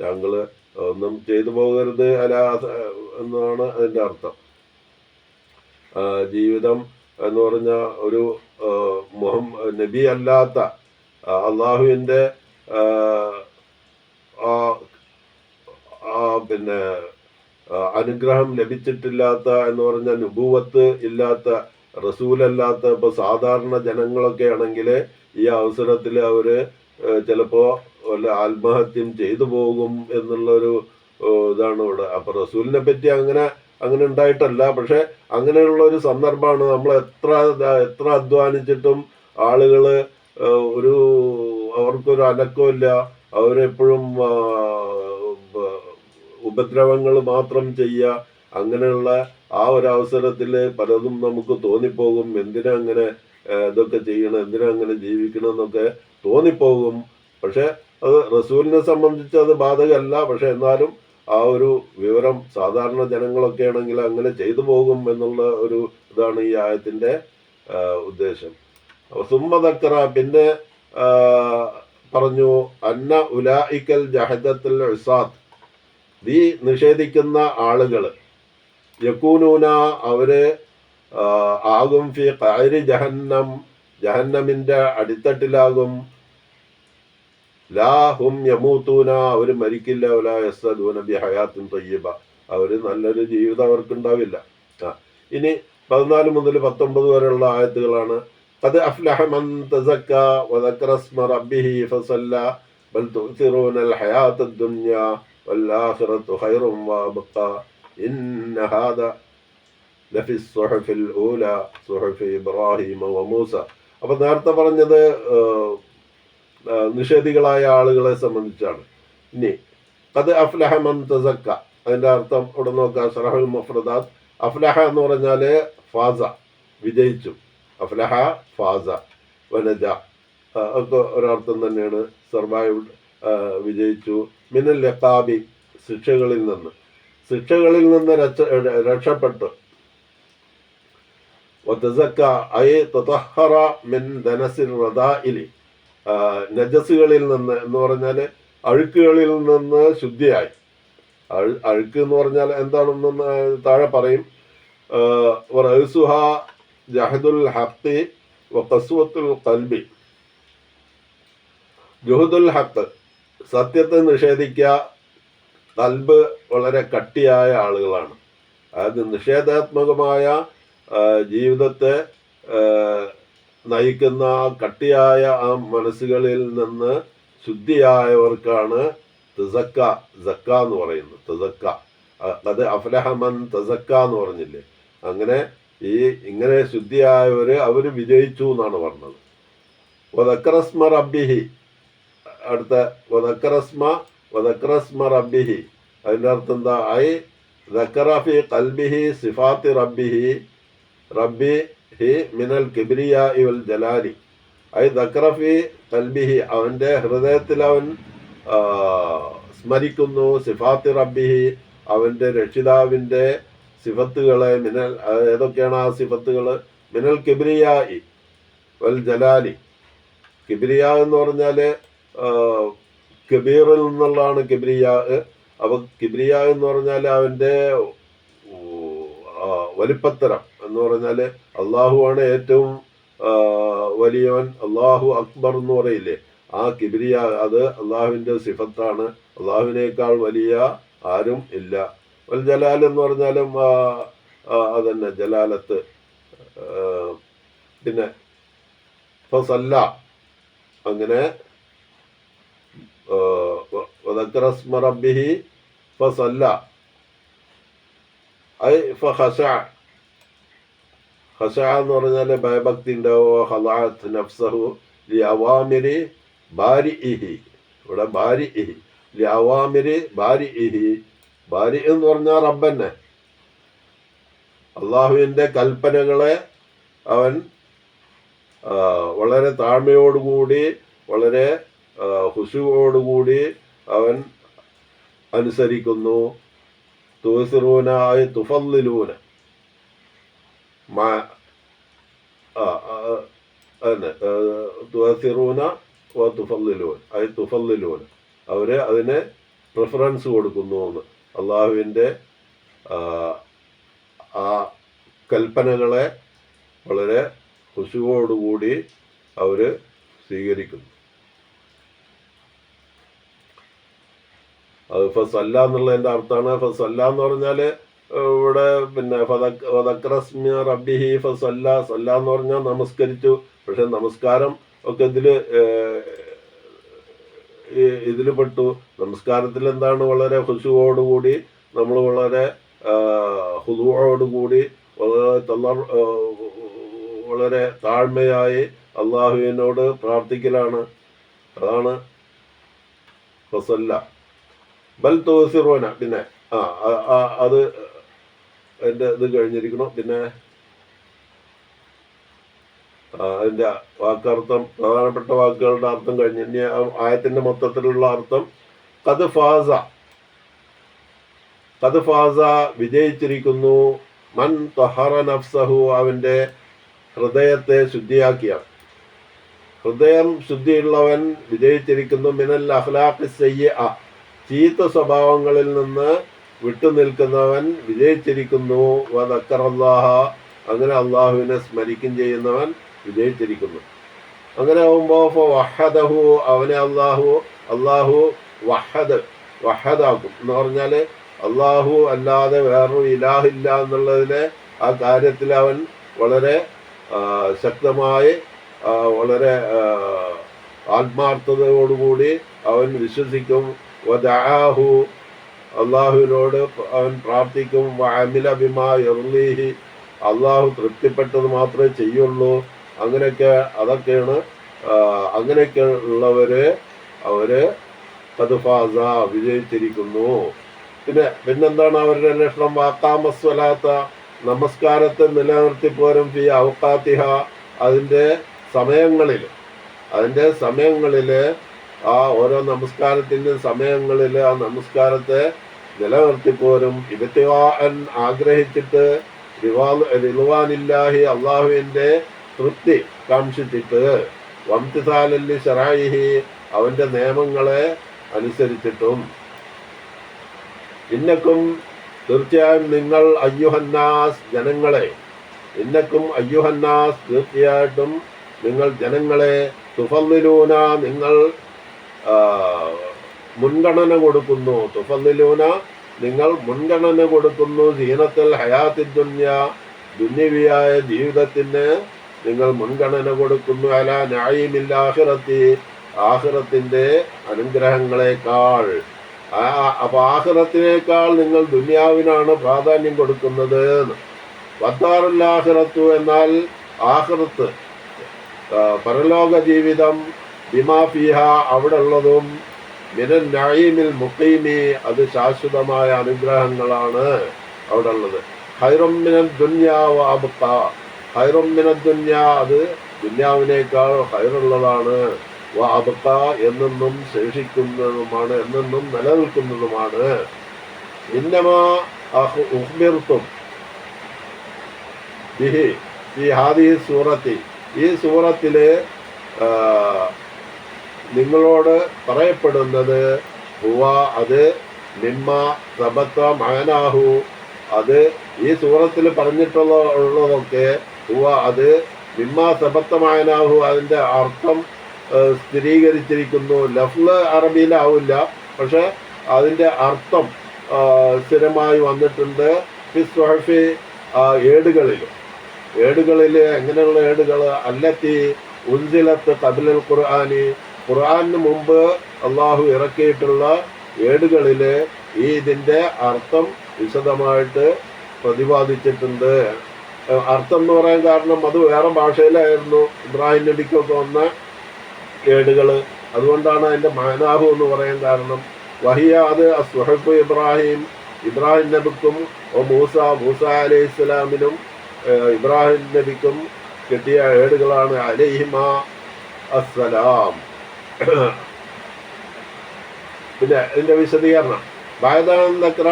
താങ്കൾ ഒന്നും ചെയ്തു പോകരുത് അലാ എന്നാണ് അതിന്റെ അർത്ഥം. ജീവിതം എന്ന് പറഞ്ഞ ഒരു നബി അല്ലാത്ത അള്ളാഹുവിൻ്റെ പിന്നെ അനുഗ്രഹം ലഭിച്ചിട്ടില്ലാത്ത എന്ന് പറഞ്ഞ നുബുവത്ത് ഇല്ലാത്ത റസൂലല്ലാത്ത ഇപ്പൊ സാധാരണ ജനങ്ങളൊക്കെ ആണെങ്കിൽ ഈ അവസരത്തിൽ അവര് ചിലപ്പോ വല്ല ആത്മഹത്യം ചെയ്തു പോകും എന്നുള്ളൊരു ഇതാണ് ഇവിടെ. അപ്പൊ റസൂലിനെ പറ്റി അങ്ങനെ ഉണ്ടായിട്ടല്ല, പക്ഷെ അങ്ങനെയുള്ള ഒരു സന്ദർഭമാണ്. നമ്മൾ എത്ര അധ്വാനിച്ചിട്ടും ആളുകള് അവർക്കൊരു അനക്കമില്ല, അവരെപ്പോഴും ഉപദ്രവങ്ങൾ മാത്രം ചെയ്യുക. അങ്ങനെയുള്ള ആ ഒരു അവസരത്തിൽ പലതും നമുക്ക് തോന്നിപ്പോകും, എന്തിനാ അങ്ങനെ ഇതൊക്കെ ചെയ്യണം, എന്തിനാ അങ്ങനെ ജീവിക്കണം എന്നൊക്കെ തോന്നിപ്പോകും. പക്ഷെ അത് റസൂലിനെ സംബന്ധിച്ച് അത് ബാധകമല്ല. പക്ഷെ എന്നാലും ആ ഒരു വിവരം സാധാരണ ജനങ്ങളൊക്കെ ആണെങ്കിൽ അങ്ങനെ ചെയ്തു പോകും എന്നുള്ള ഒരു ഇതാണ് ഈ ആയത്തിന്റെ ഉദ്ദേശം. സുമ്മദക്കറ, പിന്നെ പറഞ്ഞു അന്ന ഉലായിക്കൽ ജഹദത്തുൽ ഉസാത്ത്, ഈ നിഷേധിക്കുന്ന ആളുകൾ യകൂനൂന അവര് ആകും ഫി ഖഅരി ജഹന്നം, ജഹന്നമിന്റെ അടിത്തട്ടിലാകും. ലാ ഹും യമൂത്തൂന, അവര് മരിക്കില്ല. വലാ യസ്അദൂന ബിഹയാത്തിൻ തയ്യിബ, അവര് നല്ലൊരു ജീവിതം അവർക്കുണ്ടാവില്ല. ഇനി 14 മുതൽ 19 വരെയുള്ള ആയത്തുകളാണ്. ഖദ് അഫ്ലഹ മൻ തസക്ക വദക്കറ സ്മ റബ്ബിഹി ഫസല്ല ബൽ തുഅ്തിറൂനൽ ഹയാത്തദ് ദുനിയ വൽ ആഖിറതു ഖൈറുൻ വഅബ്ഖ ഇന്ന ഹാദാ ലഫി സ്സുഹഫിൽ ഊല സുഹഫി ഇബ്രാഹിം വമൂസ. അപ്പൊ നേരത്തെ പറഞ്ഞത് നിഷേധികളായ ആളുകളെ സംബന്ധിച്ചാണ്. ഇനി ഖദ് അഫ്ലഹ മൻ തസക്ക, അതിന്റെ അർത്ഥം ഇവിടെ നോക്കാം. ശറഹുൽ മുഫ്രദാത്ത്, അഫ്ലഹ എന്ന് പറഞ്ഞാല് ഫാസ, വിജയിച്ചു. അഫ്ലഹ ഫാസ വനജ ഒക്കെ ഒരർത്ഥം തന്നെയാണ്. സർവൈവ്ഡ്, വിജയിച്ചു. മിനൽ ഇഖാബി, ശിക്ഷകളിൽ നിന്ന് രക്ഷപ്പെട്ടു. വതസക്ക ഐ തതഹറ മിൻ ദനസിർ റദാഇലി, നജസുകളിൽ നിന്ന് എന്ന് പറഞ്ഞാല് അഴുക്കുകളിൽ നിന്ന് ശുദ്ധിയായി. അഴുക്ക് എന്ന് പറഞ്ഞാൽ എന്താണെന്ന് താഴെ പറയും. റഅ്സുഹ ജഹദുൽ ഹഖ് വഖസ്വത്തുൽ ഖൽബി, ജുഹദുൽ ഹഖ് സത്യത്തെ നിഷേധിക്കുക, ഖൽബ് വളരെ കട്ടിയായ ആളുകളാണ്. അതായത് നിഷേധാത്മകമായ ജീവിതത്തെ നയിക്കുന്ന കട്ടിയായ ആ മനസ്സുകളിൽ നിന്ന് ശുദ്ധിയായവർക്കാണ് തസക്ക, സക്ക എന്ന് പറയുന്നത്. തസക്ക, അത് അഫ്ലഹമൻ തസക്ക എന്ന് പറഞ്ഞില്ലേ, അങ്ങനെ ഇങ്ങനെ ശുദ്ധിയായവര് അവര് വിജയിച്ചു എന്നാണ് പറഞ്ഞത്. വദക്കറസ്മ റബ്ബിഹി, അടുത്ത വദക്കറസ്മ റബ്ബിഹി, അതിന്റെ അർത്ഥം എന്താ? ഐ ദക്കറ ഫി ഖൽബിഹി സിഫാത്തി റബ്ബിഹി മിനൽ കിബ്രിയാഇ വൽ ജലാലി. ഐ ദക്കറ ഫി ഖൽബിഹി, അവന്റെ ഹൃദയത്തിൽ അവൻ സ്മരിക്കുന്നു. സിഫാത്തി റബ്ബിഹി, അവന്റെ രക്ഷിതാവിന്റെ സിഫത്തുകളെ. മിനൽ, ഏതൊക്കെയാണ് ആ സിഫത്തുകള്? മിനൽ കിബ്രിയാഇ വൽ ജലാലി. കിബ്രിയ എന്ന് പറഞ്ഞാല് കബീറിൽ നിന്നുള്ളതാണ് കിബ്രിയാ. അപ്പൊ കിബ്രിയ എന്ന് പറഞ്ഞാൽ അവന്റെ വലിപ്പത്തരം എന്ന് പറഞ്ഞാല് അള്ളാഹുവാണ് ഏറ്റവും വലിയവൻ. അള്ളാഹു അക്ബർ എന്ന് പറയില്ലേ, ആ കിബ്രിയ അത് അള്ളാഹുവിന്റെ സിഫത്താണ്. അള്ളാഹുവിനേക്കാൾ വലിയ ആരും ഇല്ല. വൽ ജലാൽ എന്ന് പറഞ്ഞാലും അതന്നെ ജലാലത്ത്. പിന്നെ ഫസല്ല, അങ്ങനെ വദക്കറ സ്മ റബ്ബിഹി ഫസല്ല ഐ ഫഖശഅ. ഖശഅ എന്ന് പറഞ്ഞാൽ ഭയഭക്തി ഉണ്ടാവുക. ഖളഅത് നഫ്സഹു ലി അവാമിരി ബാരിഇഹി. ഇവിടെ ബാരിഇഹി ലി അവാമിരി ബാരിഇഹി. ബാരി എന്ന് പറഞ്ഞാൽ റബ്ബന്നെ. അള്ളാഹുവിൻ്റെ കൽപ്പനകളെ അവൻ വളരെ താഴ്മയോടുകൂടി, വളരെ ഖുശൂഓടുകൂടി അവൻ അനുസരിക്കുന്നു. തുസിറൂന ആയി തുഫല്ലിലൂന, തുസിറൂന വ തുഫല്ലിലൂൻ ആയി തുഫല്ലിലൂന, അവര് അതിന് പ്രിഫറൻസ് കൊടുക്കുന്നു എന്ന്. അള്ളാഹുവിൻ്റെ ആ കൽപ്പനകളെ വളരെ ഖുശൂഓടുകൂടി അവർ സ്വീകരിക്കുന്നു. അത് ഫസല്ല എന്നുള്ളതിൻ്റെ അർത്ഥമാണ്. ഫസല്ല എന്ന് പറഞ്ഞാൽ ഇവിടെ പിന്നെ ഫദക്റസ്മി റബ്ബിഹി ഫസല്ല. സല്ല എന്ന് പറഞ്ഞാൽ നമസ്കരിച്ചു. പക്ഷെ നമസ്കാരം ഒക്കെ ഇതിൽ പെട്ടു. നമസ്കാരത്തിൽ എന്താണ് വളരെ ഖുശൂഓടുകൂടി, നമ്മൾ വളരെ ഖുദൂഅോടുകൂടി, വളരെ താഴ്മയായി അള്ളാഹുവിനോട് പ്രാർത്ഥിക്കലാണ്. അതാണ് ഫസല്ല. ബൽ തുസിറൂന, പിന്നെ അത് അതിൻ്റെ ഇത് കഴിഞ്ഞിരിക്കണം. പിന്നെ അതിൻ്റെ വാക്കർത്ഥം, പ്രധാനപ്പെട്ട വാക്കുകളുടെ അർത്ഥം കഴിഞ്ഞു. ഇനി ആയത്തിൻ്റെ മൊത്തത്തിലുള്ള അർത്ഥം ഖദ് ഫാസ. ഖദ് ഫാസ വിജയിച്ചിരിക്കുന്നു. മൻ തഹറ നഫ്സഹു, അവൻ്റെ ഹൃദയത്തെ ശുദ്ധിയാക്കിയ. ഹൃദയം ശുദ്ധിയുള്ളവൻ വിജയിച്ചിരിക്കുന്നു. മിനൽ അഖ്ലാഖി സയ്യിഅ, ചീത്ത സ്വഭാവങ്ങളിൽ നിന്ന് വിട്ടുനിൽക്കുന്നവൻ വിജയിച്ചിരിക്കുന്നു. വദക്കറല്ലാഹ, അങ്ങനെ അള്ളാഹുവിനെ സ്മരിക്കും ചെയ്യുന്നവൻ വിജയിച്ചിരിക്കുന്നു. അങ്ങനെ ആവുമ്പോൾ വഹദഹു, അവനെ അള്ളാഹു വഹദാക്കും എന്ന് പറഞ്ഞാൽ അള്ളാഹു അല്ലാതെ വേറൊരു ഇലാഹില്ല എന്നുള്ളതിലെ ആ കാര്യത്തിൽ അവൻ വളരെ ശക്തമായി, വളരെ ആത്മാർത്ഥതയോടുകൂടി അവൻ വിശ്വസിക്കും. വദഅഹു, അള്ളാഹുവിനോട് അവൻ പ്രാർത്ഥിക്കും. വഅമില ബിമാ യർളീഹി, അള്ളാഹു തൃപ്തിപ്പെട്ടത് മാത്രമേ ചെയ്യുള്ളൂ. അതൊക്കെയാണ് അങ്ങനെയൊക്കെ ഉള്ളവര് അവര് ഖദ് ഫാസ വിജയിച്ചിരിക്കുന്നു. പിന്നെന്താണ് അവരുടെ ലക്ഷണം? വാഖാമസ്വലാത്ത, നമസ്കാരത്തെ നിലനിർത്തിപ്പോരും. ഫി ഔഖാത്തിഹ, അതിൻ്റെ സമയങ്ങളിൽ ആ ഓരോ നമസ്കാരത്തിൻ്റെ സമയങ്ങളിൽ ആ നമസ്കാരത്തെ നിലനിർത്തിപ്പോരും. ഇബ്തിഗാഅൻ, ആഗ്രഹിച്ചിട്ട്, റിദ്വാനില്ലാഹി, അള്ളാഹുവിൻ്റെ തൃപ്തി കാംക്ഷിച്ചിട്ട്, വംതിസാലൻ ലി ശറഇഹി, അവൻ്റെ നിയമങ്ങളെ അനുസരിച്ചിട്ടും. ഇന്നക്കും, തീർച്ചയായും നിങ്ങൾ, അയ്യുഹന്നാസ്, ജനങ്ങളെ, ഇന്നക്കും അയ്യുഹന്നാസ്, തീർച്ചയായിട്ടും നിങ്ങൾ ജനങ്ങളെ, തുഫല്ലിലൂന, നിങ്ങൾ മുൻഗണന കൊടുക്കുന്നു. തുഫല്ലിലൂന, നിങ്ങൾ മുൻഗണന കൊടുക്കുന്നു. സീനത്തുൽ ഹയാത്തി ദുനിയ, ദുന്യവിയായ ജീവിതത്തിന് നിങ്ങൾ മുൻഗണന കൊടുക്കുന്നു. അലാ നഈമിൽ ആഖിറത്തി, ആഖിറത്തിൻ്റെ അനുഗ്രഹങ്ങളെക്കാൾ. അപ്പൊ ആഖിറത്തിനേക്കാൾ നിങ്ങൾ ദുനിയാവിനാണ് പ്രാധാന്യം കൊടുക്കുന്നത്. വദ്ദാറുൽ ആഖിറത്തു, എന്നാൽ ആഖിറത്ത്, പരലോക ജീവിതം, ബിമാ ഫീഹ, അവിടെ ഉള്ളതും, മിനൻ നഈമിൽ മുഖീമി, അത് ശാശ്വതമായ അനുഗ്രഹങ്ങളാണ് അവിടെ ഉള്ളത്. ഖൈറും മിനദ് ദുനിയാ വ അബ്ഖാ, ഖൈറും മിനദ് ദുനിയാ, അത് ദുനിയാവിനേക്കാൾ ഖൈറുള്ളതാണ്. വ അബ്ഖാ, എന്നെന്നും ശേഷിക്കുന്നതുമാണ്, എന്നെന്നും നിലനിൽക്കുന്നതുമാണ്. ഇന്നമാ ഉഖ്ബിർതും ബിഹി ഫീ ഹാദിഹി സൂറത്തി, ഈ സൂറത്തില് നിങ്ങളോട് പറയപ്പെടുന്നത്, ഹുവ, അത്, മിമ്മ സബത്ത മഅനാഹു, അത് ഈ സൂറത്തിൽ പറഞ്ഞിട്ടുള്ളതൊക്കെ, ഹുവ, അത്, മിമ്മ സബത്ത മഅനാഹു, അതിൻ്റെ അർത്ഥം സ്ഥിരീകരിച്ചിരിക്കുന്നു. ലഫ്ള് അറബിയിലാവില്ല, പക്ഷെ അതിൻ്റെ അർത്ഥം സ്ഥിരമായി വന്നിട്ടുണ്ട് ഫിസ്വഹഫി ഏടുകളിൽ എങ്ങനെയുള്ള ഏടുകൾ അല്ലത്തി ഉൻസിലത്ത് ഖബലൽ ഖുർആന് മുമ്പ് അള്ളാഹു ഇറക്കിയിട്ടുള്ള ഏടുകളിൽ ഇതിൻ്റെ അർത്ഥം വിശദമായിട്ട് പ്രതിപാദിച്ചിട്ടുണ്ട്. അർത്ഥം എന്ന് പറയാൻ കാരണം അത് വേറെ ഭാഷയിലായിരുന്നു ഇബ്രാഹിം നബിക്കൊക്കെ വന്ന ഏടുകൾ. അതുകൊണ്ടാണ് അതിൻ്റെ മാനാഹു എന്ന് പറയാൻ കാരണം. വഹിയ അത് സുഹഫ് ഇബ്രാഹിം നബിക്കും മൂസ അലൈഹി ഇസ്ലാമിനും ഇബ്രാഹിം നബിക്കും കിട്ടിയ ഏടുകളാണ്. അലൈഹിമ അസ്സലാം. പിന്നെ ഇതിൻ്റെ വിശദീകരണം ബഅദൻ ദക്ര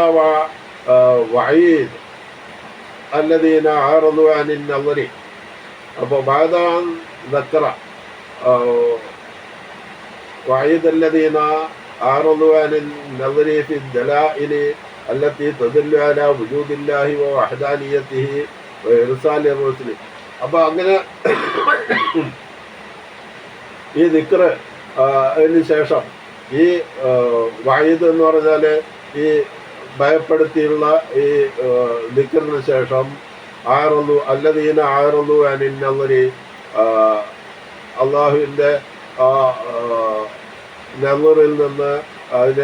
വഈദ് അല്ലദീന അറദു അനിൻ നളരി. അപ്പോൾ ബഅദൻ ദക്ര വഈദ് അല്ലദീന അറദു അനിൻ നളരി ഫി ദലാഇൽ അല്ലത്തി തദല്ലു അലാ വുജൂദില്ലാഹി വ വഹദാനിയതിഹി വ ഇർസാലിർ റസൂലി. അപ്പോൾ അങ്ങനെ ഈ ദിക്ർ അതിന് ശേഷം ഈ വഈദ് എന്ന് പറഞ്ഞാൽ ഈ ഭയപ്പെടുത്തിയുള്ള ഈ ദിക്റിന് ശേഷം അല്ലദീന അറദു അനിൻ നളരി, അള്ളാഹുവിൻ്റെ നളറിൽ നിന്ന് അതിൽ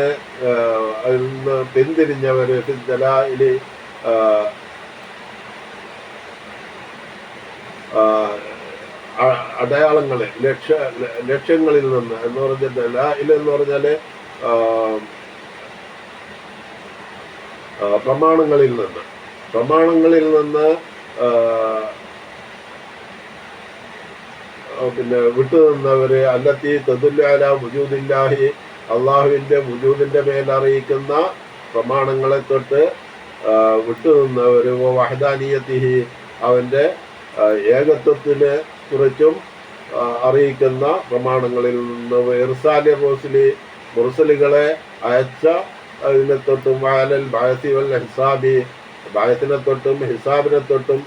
നിന്ന് പിന്തിരിഞ്ഞവർ ദലാഇൽ അടയാളങ്ങളെ ലക്ഷ്യങ്ങളിൽ നിന്ന് എന്ന് പറഞ്ഞാൽ ദലാഇൽ എന്ന് പറഞ്ഞാൽ പ്രമാണങ്ങളിൽ നിന്ന് പിന്നെ വിട്ടുനിന്നവര് അല്ലത്തി തദുല്ലു അലാ വുജൂദില്ലാഹി, അള്ളാഹുവിൻ്റെ വുജൂദിൻ്റെ മേലറിയിക്കുന്ന പ്രമാണങ്ങളെ തൊട്ട് വിട്ടുനിന്നവര് വഹദാനിയതിഹി, അവൻ്റെ ഏകത്വത്തിനെ കുറിച്ചും അറിയിക്കുന്ന പ്രമാണങ്ങളിൽ നിന്ന് ഇർസാലിർ റസൂലി, മുർസലുകളെ അയച്ച അതിനെ തൊട്ടും വാലൽ ബഅസി വൽ ഹിസാബി, ബഅസിനെ തൊട്ടും ഹിസാബിനെ തൊട്ടും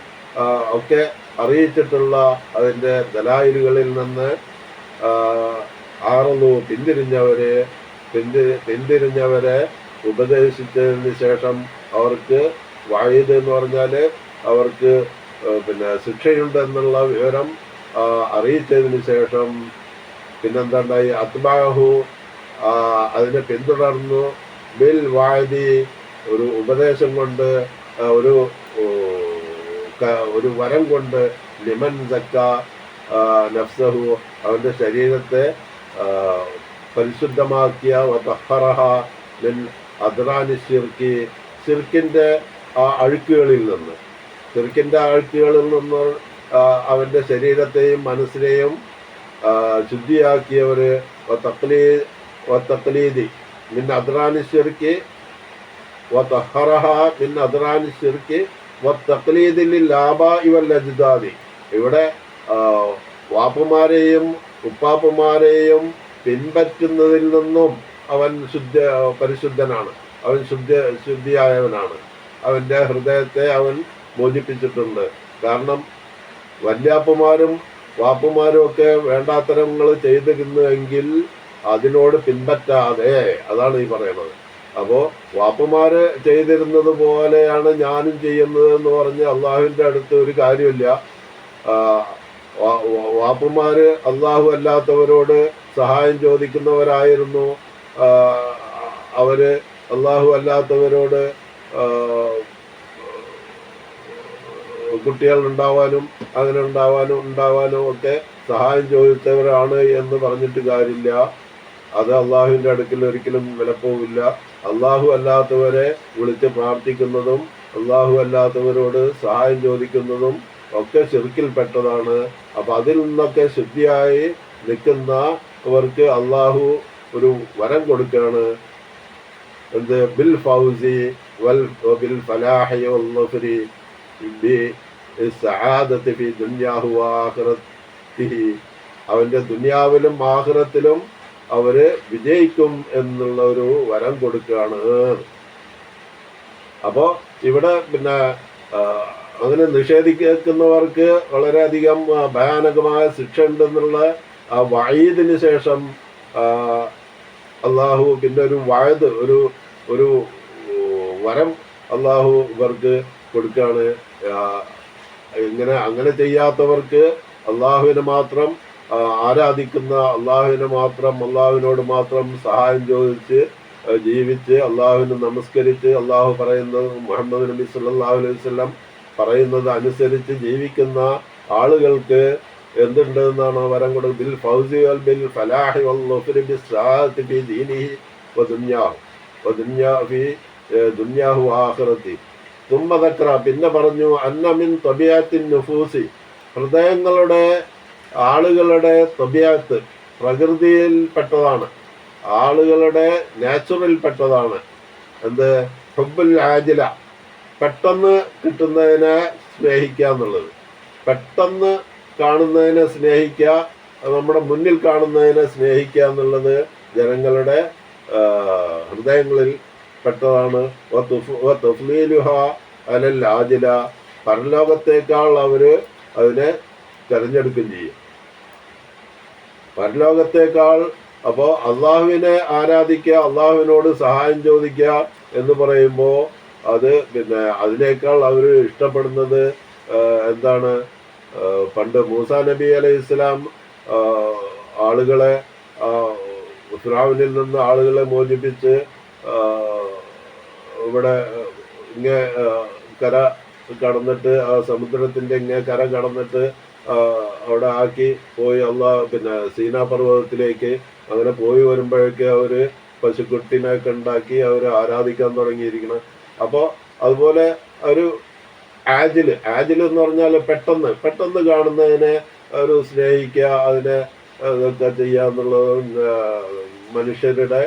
ഒക്കെ അറിയിച്ചിട്ടുള്ള അതിൻ്റെ ദലായിലുകളിൽ നിന്ന് ആറുന്നു പിന്തിരിഞ്ഞവരെ ഉപദേശിച്ചതിന് ശേഷം അവർക്ക് വഈദ് എന്ന് പറഞ്ഞാൽ അവർക്ക് പിന്നെ ശിക്ഷയുണ്ടെന്നുള്ള വിവരം അറിയിച്ചതിന് ശേഷം പിന്നെന്താണ്ടായി അത്ബഅഹു, അതിനെ പിന്തുടർന്നു ബിൽ വാഇദി, ഒരു ഉപദേശം കൊണ്ട് ഒരു വരം കൊണ്ട് ലിമൻ സക്ക നഫ്സഹു, അവൻ്റെ ശരീരത്തെ പരിശുദ്ധമാക്കിയ വതഹറഹ മിൻ അദ്റാനി ശിർക്കി, ശിർക്കിൻ്റെ അഴുക്കുകളിൽ നിന്ന് അവൻ്റെ ശരീരത്തെയും മനസ്സിനെയും ശുദ്ധിയാക്കിയവർ വതഖ്ലീദി മിൻ അദ്റാനി ശിർക്കി വതഹറഹ മിൻ അദ്റാനി ശിർക്കി വതഖ്ലീദി ലിൽ ആബാഇ വൽ അജ്ദാദി. ഇവിടെ വാപ്പുമാരെയും ഉപ്പാപ്പുമാരെയും പിൻപറ്റുന്നതിൽ നിന്നും അവൻ പരിശുദ്ധനാണ്, അവൻ ശുദ്ധിയായവനാണ്. അവൻ്റെ ഹൃദയത്തെ അവൻ മോചിപ്പിച്ചിട്ടുണ്ട്. കാരണം വല്യാപ്പുമാരും വാപ്പുമാരും ഒക്കെ വേണ്ടാത്തരങ്ങൾ ചെയ്തിരുന്നുവെങ്കിൽ അതിനോട് പിൻപറ്റാതെ, അതാണ് ഈ പറയുന്നത്. അപ്പോൾ വാപ്പുമാര് ചെയ്തിരുന്നത് പോലെയാണ് ഞാനും ചെയ്യുന്നത് എന്ന് പറഞ്ഞ് അള്ളാഹുവിൻ്റെ അടുത്ത് ഒരു കാര്യമില്ല. വാപ്പുമാര് അള്ളാഹു അല്ലാത്തവരോട് സഹായം ചോദിക്കുന്നവരായിരുന്നു. അവര് അള്ളാഹു അല്ലാത്തവരോട് കുട്ടികൾ ഉണ്ടാവാനും അങ്ങനെ ഉണ്ടാവാനും ഒക്കെ സഹായം ചോദിച്ചവരാണ് എന്ന് പറഞ്ഞിട്ട് കാര്യമില്ല. അത് അള്ളാഹുവിൻ്റെ അടുക്കൽ ഒരിക്കലും വിലപ്പോവില്ല. അള്ളാഹു അല്ലാത്തവരെ വിളിച്ച് പ്രാർത്ഥിക്കുന്നതും അള്ളാഹു അല്ലാത്തവരോട് സഹായം ചോദിക്കുന്നതും ഒക്കെ ശിർക്കിൽപ്പെട്ടതാണ്. അപ്പം അതിൽ നിന്നൊക്കെ ശുദ്ധിയായി നിൽക്കുന്നവർക്ക് അള്ളാഹു ഒരു വരം കൊടുക്കുകയാണ്. എന്ത്? ബിൽ ഫൗസി വൽ ബിൽ ഫലാഹി വൽ നസ്രി ബി സആദത്തി ഫി ദുനിയാഹു വആഖിറതിഹി, അവൻ്റെ ദുനിയാവിലും ആഖിറത്തിലും അവര് വിജയിക്കും എന്നുള്ള ഒരു വരം കൊടുക്കുകയാണ്. അപ്പോൾ ഇവിടെ പിന്നെ അങ്ങനെ നിഷേധിക്കുന്നവർക്ക് വളരെയധികം ഭയാനകമായ ശിക്ഷ ഉണ്ടെന്നുള്ള വഈദിന് ശേഷം അള്ളാഹു പിന്നെ ഒരു വഅദ് ഒരു വരം അള്ളാഹു ഇവർക്ക് കൊടുക്കുകയാണ്. അങ്ങനെ ചെയ്യാത്തവർക്ക് അള്ളാഹുവിനെ മാത്രം ആരാധിക്കുന്ന, അള്ളാഹുവിനോട് മാത്രം സഹായം ചോദിച്ച് ജീവിച്ച് അള്ളാഹുവിനെ നമസ്കരിച്ച് അള്ളാഹു പറയുന്നത്, മുഹമ്മദ് നബി സല്ലല്ലാഹു അലൈഹി വസല്ലം പറയുന്നത് അനുസരിച്ച് ജീവിക്കുന്ന ആളുകൾക്ക് എന്തുണ്ട് എന്നാണ് വരം കൊടുക്കുന്നത്. ബിൽ ഫൗസി വൽ ബിൽ ഫലാഹി വൽ ളുഫ്രി ബിസ്സാഅത്തി ഫി ദീനിഹി ദുനിയാഹു ആഖിറതി. തുമ്മ ദക്ര, പിന്നെ പറഞ്ഞു, അന്ന മിൻ തബിയത്തിൻ നുഫൂസി, ഹൃദയങ്ങളുടെ ആളുകളുടെ തബിയത്ത് പ്രകൃതിയിൽപ്പെട്ടതാണ്, ആളുകളുടെ നാച്ചുറൽപ്പെട്ടതാണ്. എന്ത്? ഹുബ്ബുൽ ആജില, പെട്ടെന്ന് കിട്ടുന്നതിനെ സ്നേഹിക്കുക എന്നുള്ളത്. പെട്ടെന്ന് കാണുന്നതിനെ സ്നേഹിക്കുക, നമ്മുടെ മുന്നിൽ കാണുന്നതിനെ സ്നേഹിക്കുക എന്നുള്ളത് ജനങ്ങളുടെ ഹൃദയങ്ങളിൽ പെട്ടതാണ്. അലൽ ആജില, പരലോകത്തേക്കാൾ അവർ അതിനെ തിരഞ്ഞെടുക്കുകയും ചെയ്യും. പരലോകത്തേക്കാൾ. അപ്പോൾ അള്ളാഹുവിനെ ആരാധിക്കുക, അള്ളാഹുവിനോട് സഹായം ചോദിക്കുക എന്ന് പറയുമ്പോൾ അത് പിന്നെ അതിനേക്കാൾ അവർ ഇഷ്ടപ്പെടുന്നത് എന്താണ്? പണ്ട് മൂസാ നബി അലൈഹി ഇസ്ലാം ആളുകളെ ഫിറഔനിൽ നിന്ന് ആളുകളെ മോചിപ്പിച്ച് ഇവിടെ കര കടന്നിട്ട്, ആ സമുദ്രത്തിൻ്റെ കര കടന്നിട്ട് അവിടെ ആക്കി പോയി പിന്നെ സീനാ പർവ്വതത്തിലേക്ക് അങ്ങനെ പോയി വരുമ്പോഴേക്ക് അവർ പശുക്കുട്ടിനെയൊക്കെ ഉണ്ടാക്കി അവർ ആരാധിക്കാൻ തുടങ്ങിയിരിക്കണം. അപ്പോൾ അതുപോലെ ഒരു ആജിൽ എന്ന് പറഞ്ഞാൽ പെട്ടെന്ന് കാണുന്നതിനെ ഒരു സ്നേഹിക്കുക, അതിനെ ഇതൊക്കെ ചെയ്യുക എന്നുള്ളത് മനുഷ്യരുടെ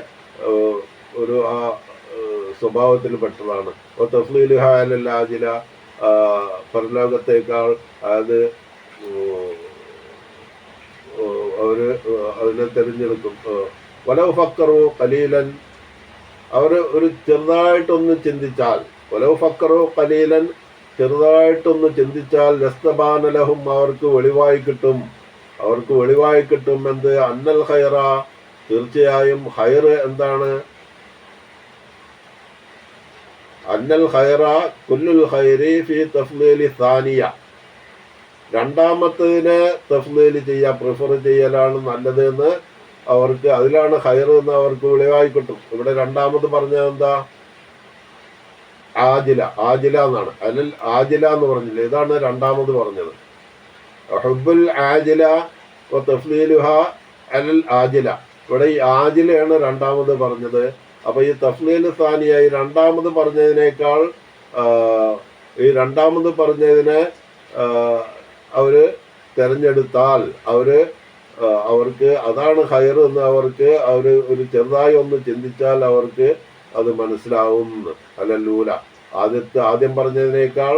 ഒരു ആ സ്വഭാവത്തിൽ പെട്ടതാണ്. തഫ്ലീലുഹ അലൽ ആജില, പരലോകത്തേക്കാൾ അത് അവര് അതിനെ തിരഞ്ഞെടുക്കും. വലൗ ഫക്കറു ഖലീലൻ, അവർ ഒരു ചെറുതായിട്ടൊന്ന് ചിന്തിച്ചാൽ, വലൗ ഫക്കറു ഖലീലൻ, ചെറുതായിട്ടൊന്ന് ചിന്തിച്ചാൽ, ലസ്തബാന ലഹും, അവർക്ക് വെളിവായി കിട്ടും എന്ത്? അന്നൽ ഖൈറ, തീർച്ചയായും ഖൈർ എന്താണ്? അന്നൽ ഖൈറ കുല്ലുൽ ഖൈരി ഫി തഫ്ലീലി സാനിയ, രണ്ടാമത്തതിനെ തഫ്ലീൽ ചെയ്യുക, പ്രിഫർ ചെയ്യലാണ് നല്ലത് എന്ന് അവർക്ക്, അതിലാണ് ഖൈർ എന്ന് അവർക്ക് വെളിവായി കിട്ടും. ഇവിടെ രണ്ടാമത് പറഞ്ഞത് എന്താ? ആജില എന്നാണ്. അല്ലൽ ആജില എന്ന് പറഞ്ഞില്ല, ഇതാണ് രണ്ടാമത് പറഞ്ഞത്. ഹുബ്ബുൽ ആജില വ തഫ്ലീലുഹ അലൽ ആജില, ഇവിടെ ഈ ആജിലയാണ് രണ്ടാമത് പറഞ്ഞത്. അപ്പൊ ഈ തഫ്ലീൽ സാനിയായി രണ്ടാമത് പറഞ്ഞതിനേക്കാൾ ഈ രണ്ടാമത് പറഞ്ഞതിനെ അവര് തെരഞ്ഞെടുത്താൽ അവർക്ക് അതാണ് ഖൈർ എന്ന് അവർക്ക് ഒരു ചെറുതായി ഒന്ന് ചിന്തിച്ചാൽ അവർക്ക് അത് മനസ്സിലാവും. അല്ലൂല, ആദ്യം പറഞ്ഞതിനേക്കാൾ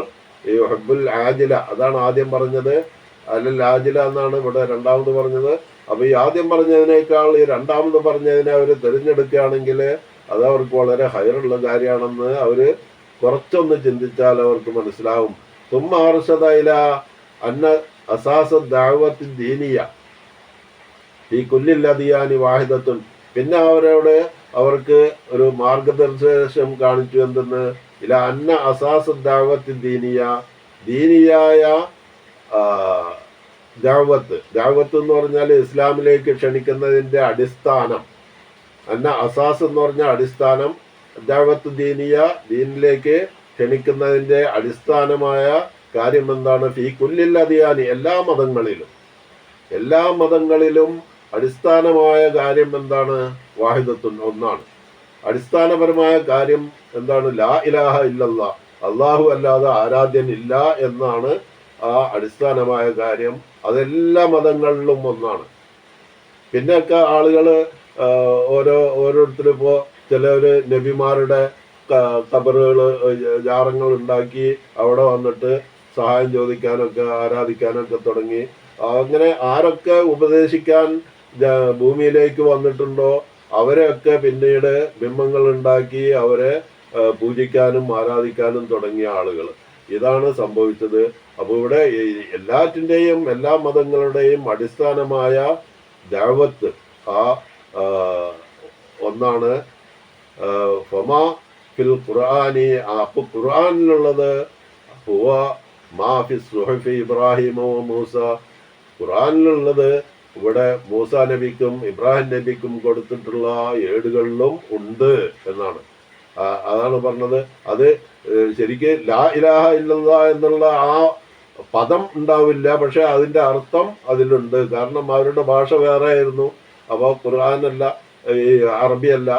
ഈ ഹുബ്ബുൽ ആജില, അതാണ് ആദ്യം പറഞ്ഞത്. അല്ലൽ ആജില എന്നാണ് ഇവിടെ രണ്ടാമത് പറഞ്ഞത്. അപ്പൊ ഈ ആദ്യം പറഞ്ഞതിനേക്കാൾ ഈ രണ്ടാമത് പറഞ്ഞതിനെ അവർ തിരഞ്ഞെടുക്കുകയാണെങ്കിൽ അത് അവർക്ക് വളരെ ഹൈറുള്ള കാര്യമാണെന്ന് അവര് കുറച്ചൊന്ന് ചിന്തിച്ചാൽ അവർക്ക് മനസ്സിലാവും. തുമ്മ അർഷദൈല അന്ന അസാസ ദഅവത്തി ദീനിയ ഈ കുല്ലിൽ അദിയാനി വാഹിദത്തുൻ, പിന്നെ അവർക്ക് ഒരു മാർഗദർശനം കാണിച്ചു. എന്തെന്ന്? ഇല അന്ന അസാസ ദഅവത്തി ദീനിയായ ദഅവത്ത് എന്ന് പറഞ്ഞാൽ ഇസ്ലാമിലേക്ക് ക്ഷണിക്കുന്നതിന്റെ അടിസ്ഥാനം. അന്ന അസാസ് എന്ന് പറഞ്ഞാൽ അടിസ്ഥാനം, ദഅവത്ത് ദീനിലേക്ക് ക്ഷണിക്കുന്നതിന്റെ അടിസ്ഥാനമായ കാര്യം എന്താണ്? ഫീ കുല്ലിൽ അദിയാനി, എല്ലാ മതങ്ങളിലും അടിസ്ഥാനമായ കാര്യം എന്താണ്? വാഹിദത്തുൻ, ഒന്നാണ്. അടിസ്ഥാനപരമായ കാര്യം എന്താണ്? ലാ ഇലാഹ ഇല്ലല്ലാ, അള്ളാഹു അല്ലാതെ ആരാധ്യൻ ഇല്ല എന്നാണ് ആ അടിസ്ഥാനമായ കാര്യം. അതെല്ലാ മതങ്ങളിലും ഒന്നാണ്. പിന്നെയൊക്കെ ആളുകൾ ഓരോരുത്തരും ഇപ്പോൾ ചിലർ നബിമാരുടെ ഖബറുകൾ ജാറങ്ങൾ ഉണ്ടാക്കി അവിടെ വന്നിട്ട് സഹായം ചോദിക്കാനൊക്കെ ആരാധിക്കാനൊക്കെ തുടങ്ങി. അങ്ങനെ ആരൊക്കെ ഉപദേശിക്കാൻ ഭൂമിയിലേക്ക് വന്നിട്ടുണ്ടോ അവരെയൊക്കെ പിന്നീട് ബിംബങ്ങൾ ഉണ്ടാക്കി അവരെ പൂജിക്കാനും ആരാധിക്കാനും തുടങ്ങിയ ആളുകൾ. ഇതാണ് സംഭവിച്ചത്. അപ്പോൾ ഇവിടെ എല്ലാറ്റിൻ്റെയും എല്ലാ മതങ്ങളുടെയും അടിസ്ഥാനമായ ദഅവത്ത് ഒന്നാണ്. ഫമാ ഫിൽ ഖുർആനി, അപ്പോൾ ഖുർആനിലുള്ളത് ഹുവ മാ ഫി സുഹഫി ഇബ്രാഹിം വ മൂസ, ഖുർആനിലുള്ളത് ഇവിടെ മൂസ നബിക്കും ഇബ്രാഹിം നബിക്കും കൊടുത്തിട്ടുള്ള ഏടുകളിലും ഉണ്ട് എന്നാണ്. അതാണ് പറഞ്ഞത്. അത് ശരിക്ക് ലാ ഇലാഹ ഇല്ലല്ലാ എന്നുള്ള ആ പദം ഉണ്ടാവില്ല, പക്ഷെ അതിൻ്റെ അർത്ഥം അതിലുണ്ട്. കാരണം അവരുടെ ഭാഷ വേറെ ആയിരുന്നു. അപ്പോൾ ഖുർആനല്ല, ഈ അറബിയല്ല.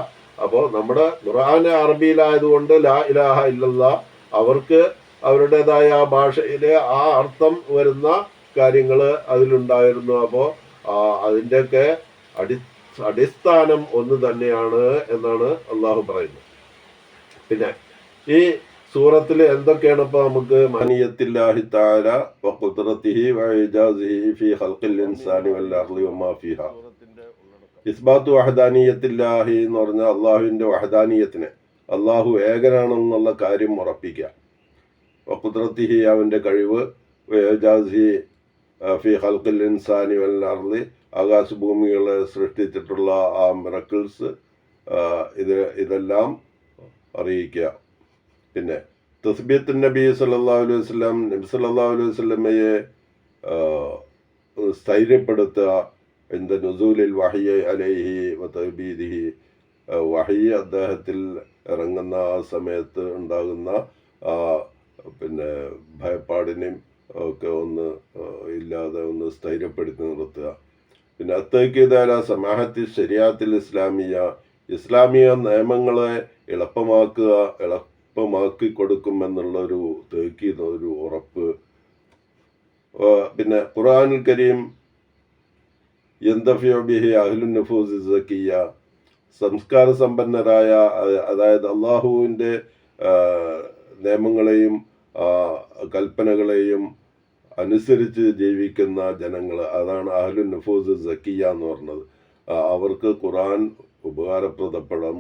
അപ്പോൾ നമ്മുടെ ഖുർആൻ അറബിയിലായതുകൊണ്ട് ലാ ഇലാഹ ഇല്ലല്ലാ അവർക്ക് അവരുടേതായ ആ ഭാഷയിലെ ആ അർത്ഥം വരുന്ന കാര്യങ്ങൾ അതിലുണ്ടായിരുന്നു. അപ്പോൾ അതിൻ്റെയൊക്കെ അടിസ്ഥാനം ഒന്ന് തന്നെയാണ് എന്നാണ് അള്ളാഹു പറയുന്നത്. പിന്നെ ഈ സൂറത്തിൽ എന്തൊക്കെയാണ് ഇപ്പോൾ നമുക്ക് മാനിയത്തില്ലാഹി തആല വ ഖുദ്റതിഹി വ ഇജാസിഹി ഫീ ഖൽഖിൽ ഇൻസാനി വൽ അർളി വമാ ഫീഹാ. ഇസ്ബാത്തു വഹദാനിയത്തില്ലാഹി എന്ന് പറഞ്ഞാൽ അള്ളാഹുവിൻ്റെ വഹദാനിയത്തിനെ, അള്ളാഹു ഏകനാണെന്നുള്ള കാര്യം ഉറപ്പിക്കുക. വ ഖുദ്റതിഹി അവൻ്റെ കഴിവ്, വ ഇജാസിഹി ഫീ ഖൽഖിൽ ഇൻസാനി വൽ അർളി ആകാശഭൂമികളെ സൃഷ്ടിച്ചിട്ടുള്ള ആ മിറക്കിൾസ് ഇതെല്ലാം അറിയിക്കുക. പിന്നെ തസ്ബീത്ത് നബി സല്ലല്ലാഹു അലൈഹി വസല്ലം, നബി സല്ലല്ലാഹു അലൈഹി വസല്ലമയെ സ്ഥൈര്യപ്പെടുത്തുക. ഇന്ദ നുസൂലിൽ വഹയി അലൈഹി വ തഅബീദിഹി, വഹയി അദ്ദേഹത്തിൽ ഇറങ്ങുന്ന ആ സമയത്ത് ഉണ്ടാകുന്ന പിന്നെ ഭയപ്പാടിനെയും ഒക്കെ ഒന്ന് ഇല്ലാതെ ഒന്ന് സ്ഥൈര്യപ്പെടുത്തി നിർത്തുക. പിന്നെ അത്തക്കീദാല സമാഹത്തി ശരിയാത്തിൽ ഇസ്ലാമിയ, ഇസ്ലാമിക നിയമങ്ങളെ എളുപ്പമാക്കി കൊടുക്കുമെന്നുള്ളൊരു തേക്കീത്, ഒരു ഉറപ്പ്. പിന്നെ ഖുർആനുൽ കരീം യന്തഫിഉ ബിഹി അഹ്ലുൻ നുഫൂസ് സക്കിയ, സംസ്കാര സമ്പന്നരായ, അതായത് അള്ളാഹുവിൻ്റെ നിയമങ്ങളെയും കൽപ്പനകളെയും അനുസരിച്ച് ജീവിക്കുന്ന ജനങ്ങൾ, അതാണ് അഹ്ലുൻ നുഫൂസ് സക്കിയ എന്ന് പറഞ്ഞത്. അവർക്ക് ഖുർആൻ ഉപകാരപ്രദപ്പെടാം,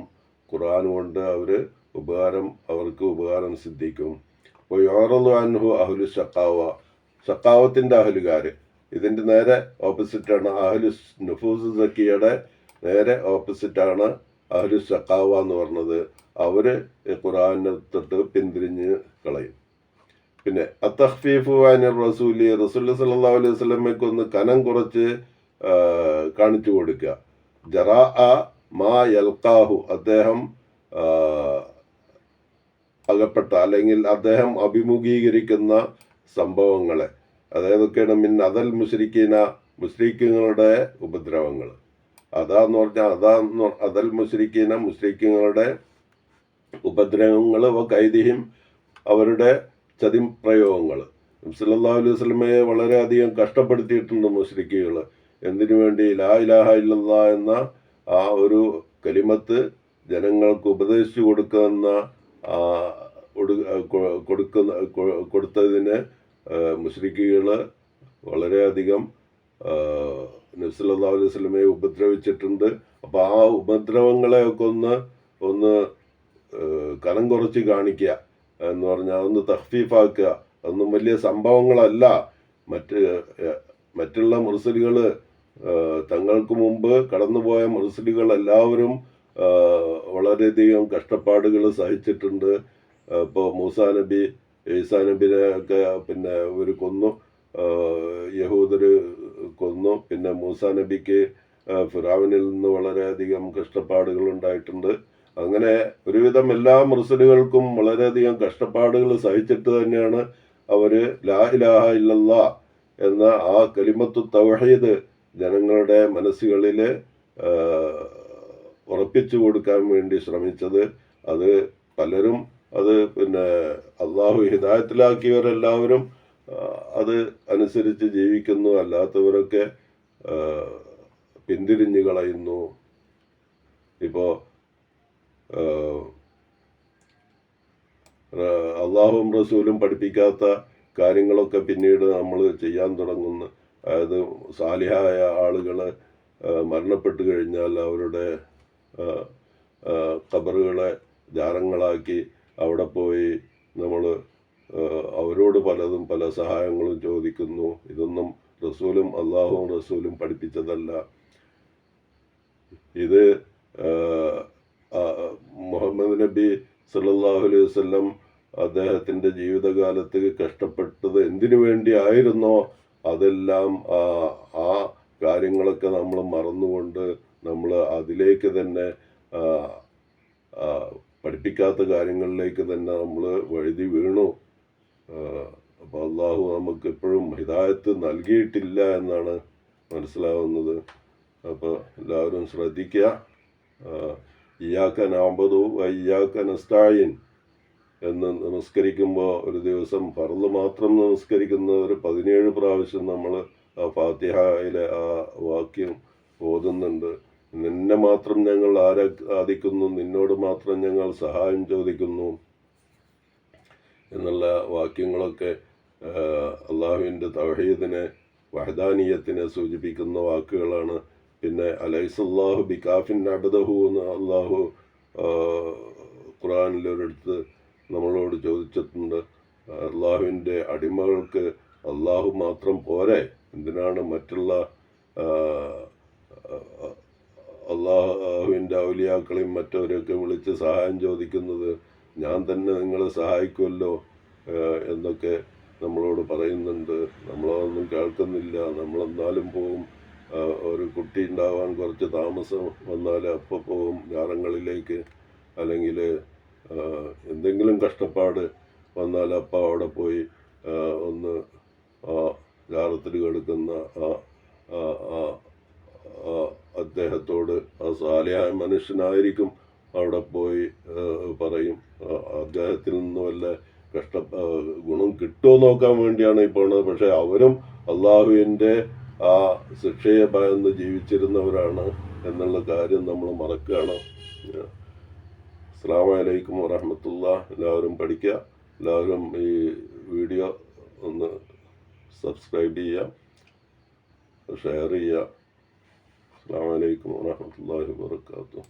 ഖുർആൻ കൊണ്ട് അവർക്ക് ഉപകാരം സിദ്ധിക്കും. അപ്പോൾ യോറലു അൻഹു അഹ്ലു ഷക്കാവ, ഷക്കാവത്തിൻ്റെ അഹ്ലുകാർ. ഇതിൻ്റെ നേരെ ഓപ്പോസിറ്റാണ് അഹ്ലു നുഫൂസ് സക്കിയുടെ നേരെ ഓപ്പോസിറ്റാണ് അഹ്ലു ഷക്കാവ എന്ന് പറഞ്ഞത്. അവർ ഖുർആനെ തൊട്ട് പിന്തിരിഞ്ഞ് കളയും. പിന്നെ അത്തഖ്ഫീഫു അനിർ റസൂലി, റസൂൽ സല്ലല്ലാഹു അലൈഹി വസല്ലമയ്ക്ക് ഒന്ന് കനം കുറച്ച് കാണിച്ചു കൊടുക്കുക. ജറാ മാ യൽക്കാഹു, അദ്ദേഹം അകപ്പെട്ട അല്ലെങ്കിൽ അദ്ദേഹം അഭിമുഖീകരിക്കുന്ന സംഭവങ്ങളെ, അതേതൊക്കെയാണ് മിൻ അതൽ മുശ്രിക്കീന, മുശ്രിക്കുകളുടെ ഉപദ്രവങ്ങൾ. അതൽ മുശ്രിക്കീന, മുശ്രിക്കുകളുടെ ഉപദ്രവങ്ങൾ, കൈദിഹിം അവരുടെ ചതിപ്രയോഗങ്ങൾ. സല്ലല്ലാഹു അലൈഹി വസല്ലമയെ വളരെയധികം കഷ്ടപ്പെടുത്തിയിട്ടുണ്ട് മുശ്രിക്കുകൾ. എന്തിനു വേണ്ടി? ലാ ഇലാഹ ഇല്ലല്ലാ എന്ന ആ ഒരു കലിമത്ത് ജനങ്ങൾക്ക് ഉപദേശിച്ചു കൊടുത്തതിന് മുശ്രിക്കുകൾ വളരെയധികം നബി സല്ലല്ലാഹു അലൈഹി വസല്ലമയെ ഉപദ്രവിച്ചിട്ടുണ്ട്. അപ്പോൾ ആ ഉപദ്രവങ്ങളെയൊക്കെ ഒന്ന് കനം കുറച്ച് കാണിക്കുക എന്ന് പറഞ്ഞാൽ ഒന്ന് തഖ്ഫീഫാക്കുക. അതൊന്നും വലിയ സംഭവങ്ങളല്ല. മറ്റുള്ള മുർസലുകൾ, തങ്ങൾക്ക് മുമ്പ് കടന്നുപോയ മുർസലുകൾ എല്ലാവരും വളരെയധികം കഷ്ടപ്പാടുകൾ സഹിച്ചിട്ടുണ്ട്. ഇപ്പോൾ മൂസാ നബി, ഈസാ നബിനെ ഒക്കെ പിന്നെ ഇവർ കൊന്നു, യഹൂദർ കൊന്നു. പിന്നെ മൂസാ നബിക്ക് ഫിറഔനിൽ നിന്ന് വളരെയധികം കഷ്ടപ്പാടുകൾ ഉണ്ടായിട്ടുണ്ട്. അങ്ങനെ ഒരുവിധം എല്ലാ മുർസലുകൾക്കും വളരെയധികം കഷ്ടപ്പാടുകൾ സഹിച്ചിട്ട് തന്നെയാണ് അവർ ലാ ഇലാഹ ഇല്ലല്ലാ എന്ന ആ കലിമത്തു തൗഹീദ് ജനങ്ങളുടെ മനസ്സുകളിൽ ഉറപ്പിച്ചു കൊടുക്കാൻ വേണ്ടി ശ്രമിച്ചത്. അത് പലരും പിന്നെ അള്ളാഹു ഹിദായത്തിലാക്കിയവരെല്ലാവരും അത് അനുസരിച്ച് ജീവിക്കുന്നു, അല്ലാത്തവരൊക്കെ പിന്തിരിഞ്ഞു കളയുന്നു. ഇപ്പോൾ അള്ളാഹുവും റസൂലും പഠിപ്പിക്കാത്ത കാര്യങ്ങളൊക്കെ പിന്നീട് നമ്മൾ ചെയ്യാൻ തുടങ്ങുന്നു. അതായത് സാലിഹായ ആളുകൾ മരണപ്പെട്ടു കഴിഞ്ഞാൽ അവരുടെ ഖബറുകളെ ജാറങ്ങളാക്കി അവിടെ പോയി നമ്മൾ അവരോട് പല സഹായങ്ങളും ചോദിക്കുന്നു. ഇതൊന്നും റസൂലും അള്ളാഹുവും റസൂലും പഠിപ്പിച്ചതല്ല. ഇത് മുഹമ്മദ് നബി സല്ലല്ലാഹു അലൈഹി വസല്ലം അദ്ദേഹത്തിൻ്റെ ജീവിതകാലത്ത് കഷ്ടപ്പെട്ടത് എന്തിനു വേണ്ടിയായിരുന്നോ അതെല്ലാം ആ കാര്യങ്ങളൊക്കെ നമ്മൾ മറന്നുകൊണ്ട് നമ്മൾ അതിലേക്ക് തന്നെ പഠിപ്പിക്കാത്ത കാര്യങ്ങളിലേക്ക് തന്നെ നമ്മൾ വഴുതി വീണു. അപ്പോൾ അള്ളാഹു നമുക്ക് എപ്പോഴും ഹിദായത്ത് നൽകിയിട്ടില്ല എന്നാണ് മനസ്സിലാവുന്നത്. അപ്പോൾ എല്ലാവരും ശ്രദ്ധിക്കുക. ഇയ്യാക നഅ്ബുദു വ ഇയ്യാക നസ്തഈൻ എന്ന് നമസ്കരിക്കുമ്പോൾ ഒരു ദിവസം ഫർള് മാത്രം നമസ്കരിക്കുന്നവർ 17 പ്രാവശ്യം നമ്മൾ ആ ഫാത്തിഹയിലെ ആ വാക്യം ഓതുന്നുണ്ട്. നിന്നെ മാത്രം ഞങ്ങൾ ആരാധിക്കുന്നു, നിന്നോട് മാത്രം ഞങ്ങൾ സഹായം ചോദിക്കുന്നു എന്നുള്ള വാക്യങ്ങളൊക്കെ അള്ളാഹുവിൻ്റെ തൗഹീദിനെ വഹദാനിയത്തിനെ സൂചിപ്പിക്കുന്ന വാക്കുകളാണ്. പിന്നെ അലൈസല്ലാഹു ബികാഫിൻ അബ്ദഹു എന്ന് അള്ളാഹു ഖുർആനിലൊരിടത്ത് നമ്മളോട് ചോദിച്ചിട്ടുണ്ട്. അള്ളാഹുവിൻ്റെ അടിമകൾക്ക് അള്ളാഹു മാത്രം പോരെ, എന്തിനാണ് മറ്റുള്ള അള്ളാഹുവിൻ്റെ ഔലിയാക്കളെയും മറ്റവരെയൊക്കെ വിളിച്ച് സഹായം ചോദിക്കുന്നത്? ഞാൻ തന്നെ നിങ്ങളെ സഹായിക്കുമല്ലോ എന്നൊക്കെ നമ്മളോട് പറയുന്നുണ്ട്. നമ്മളതൊന്നും കേൾക്കുന്നില്ല. നമ്മളെന്നാലും പോവും. ഒരു കുട്ടി ഉണ്ടാവാൻ കുറച്ച് താമസം വന്നാൽ അപ്പോൾ പോവും ജാറങ്ങളിലേക്ക്, അല്ലെങ്കിൽ എന്തെങ്കിലും കഷ്ടപ്പാട് വന്നാൽ അപ്പം അവിടെ പോയി ഒന്ന് ആ ജാറത്തിൽ കിടക്കുന്ന അദ്ദേഹത്തോട്, ആ സാലിഹായ മനുഷ്യനായിരിക്കും, അവിടെ പോയി പറയും. അദ്ദേഹത്തിൽ നിന്ന് വല്ല ഗുണം കിട്ടുമോ നോക്കാൻ വേണ്ടിയാണ് ഈ പോണത്. പക്ഷെ അവരും അള്ളാഹുവിൻ്റെ ആ ശിക്ഷയെ ഭയന്ന് ജീവിച്ചിരുന്നവരാണ് എന്നുള്ള കാര്യം നമ്മൾ മറക്കുകയാണ്. അസ്സലാമു അലൈക്കും വറഹ്മത്തുള്ളാഹി. എല്ലാവരും പഠിക്കുക. എല്ലാവരും ഈ വീഡിയോ ഒന്ന് സബ്സ്ക്രൈബ് ചെയ്യുക, ഷെയർ ചെയ്യുക. അസ്സലാമു അലൈക്കും വറഹ്മത്തുള്ളാഹി വബറകാതുഹു.